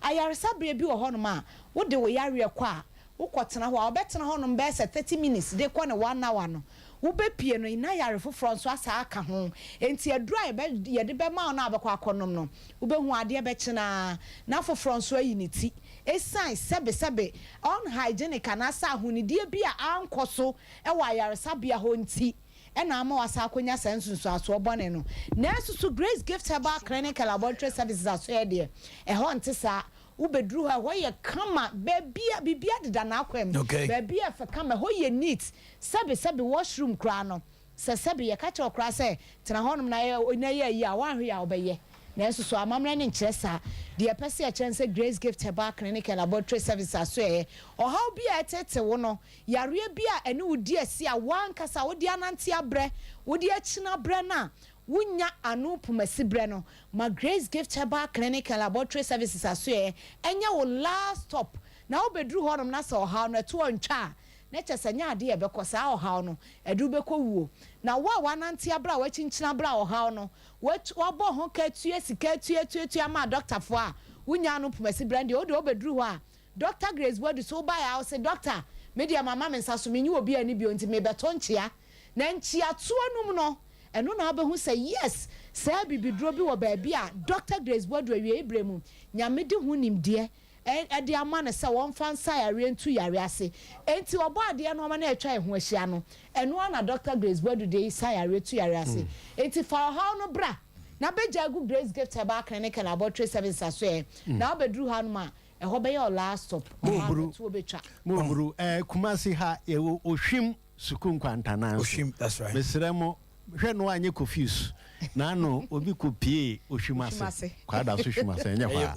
ayaresabia bi wo ho no ma wo de wo yare kwa wo kotena ho obetena ho no be 30 minutes de kwa ne 1 hour no wo be pie no ina yare for so asa aka ho enti adura ye de be ma na abekwa akonom no wo be hu ade be kina na for so ayi ne ti esai sebe unhygienic anasa ahunidie bi a ankoso e wa yaresabia ho nti e na ama wasa akonya sensunsu aso obone no na susu Grace Gift Herbal Clinic and Laboratory Services aso e de e ho ntisa wo bedru ha ho ye kama bibia de da na akwam bibia fa kama ho ye neat sebe washroom kra no sebe ye ka che okra se tena honom na ye yi a wan hwe ya obeye na nso so amamre ne nkyerɛ saa deɛ pɛ sɛ yɛkyerɛ sɛ Grace Gift Herbal Clinic and Laboratory Services aso ɛ ɔhaw bi a ɛtete wo no yareɛ bi a ɛne wo di asi a wankasa wo di anante abrɛ wo di akyina brɛ na wunya anu pumasi brɛ no ma Grace Gift Herbal Clinic and Laboratory Services aso ɛ ɛnyɛ wo last stop na wo beduru hɔ nom na sɛ ɔhaw no ɛto ɔntwa na kyɛ sɛ nya ade yɛbɛkɔ saa ɔhaw no ɛdu bɛkɔ wuo na wo a wanante abra wakyinkyin abra ɔhaw no wabɔ ho katue sika tue ama doctor fo a wunya no pumasi brɛ deɛ wo de obeduru hɔ a Dr. Grace Bodu so ba ya wo se doctor media mama me nsa so menyi obi ani bio nti me beto nkyia na nkyia to anum no ɛno na wabɛhu sɛ yes saa bibiduro bi wɔ baabi a Dr. Grace Bodu awie ibremu nyame de ho nimdeɛ ɛde ama ne sɛ wɔn fa nsa yare ntu yare ase enti ɔbɔ adeɛ no ɔma na ɛtwa ɛho ahyia no ɛno na Dr. Grace Bodu de sa yare tu yare ase enti fa ɔhaw no bra na bɛgya gu Grace Gift Herbal Clinic and Laboratory Services aso ɛ na wobɛduru ha no ma ɛhɔ bɛyɛ last stop mo buru Kumasi ha yɛwɔ ohwim sukuu nkwantana ohwim that's right mesrɛ mo hwɛ no anye confuse na no obi kopie ohwimase kwada so hwimase nya kwa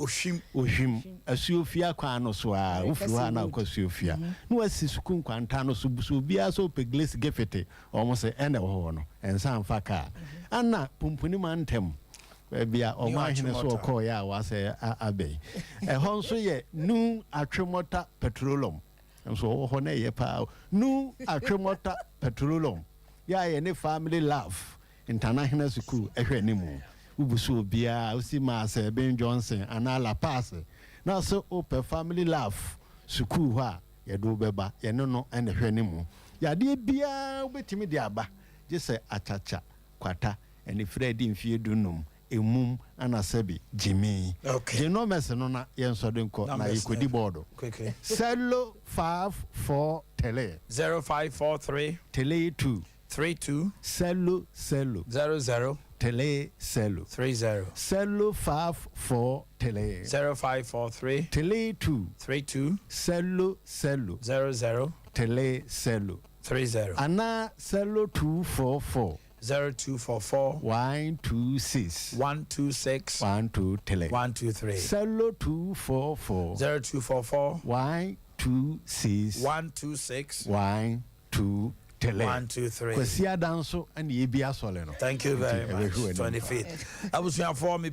ohwim asuofia kwa no so a ofuru na kwa asuofia no wasi sukuu nkwanta no so buso bia so pegles gefete almost ene ho no ensa amfa ka ana pumpuni mantem bia Omanhene so call ya wase abe ho nso ye nu atwemota petroleum nso ho na ye pa nu atwemota petroleum ya ye ne family love international school ehwe ni mu ubuso bia osi ma se Ben Johnson ana la pass na so open family love school ho a ye do beba ye no ene hwe ni mu ya de bia obetimi de aba je se achacha kwata eni Fredi mfie dunum emum anasabi Jimmy okay je no mess no na ye nso de nko na yekodi board quickly Cello 54 tele 0543 tele 2 32 Cello 00 tele cello 30 Cello 54 tele 0543 tele 2 32 Cello 00 tele cello 30 ana Cello 244 0244 126 126 12 tele 123 Cello 244 0244 126 126 12 tele 123 kwasi adanso ana ye bia sole no thank you very much 25th I was here for me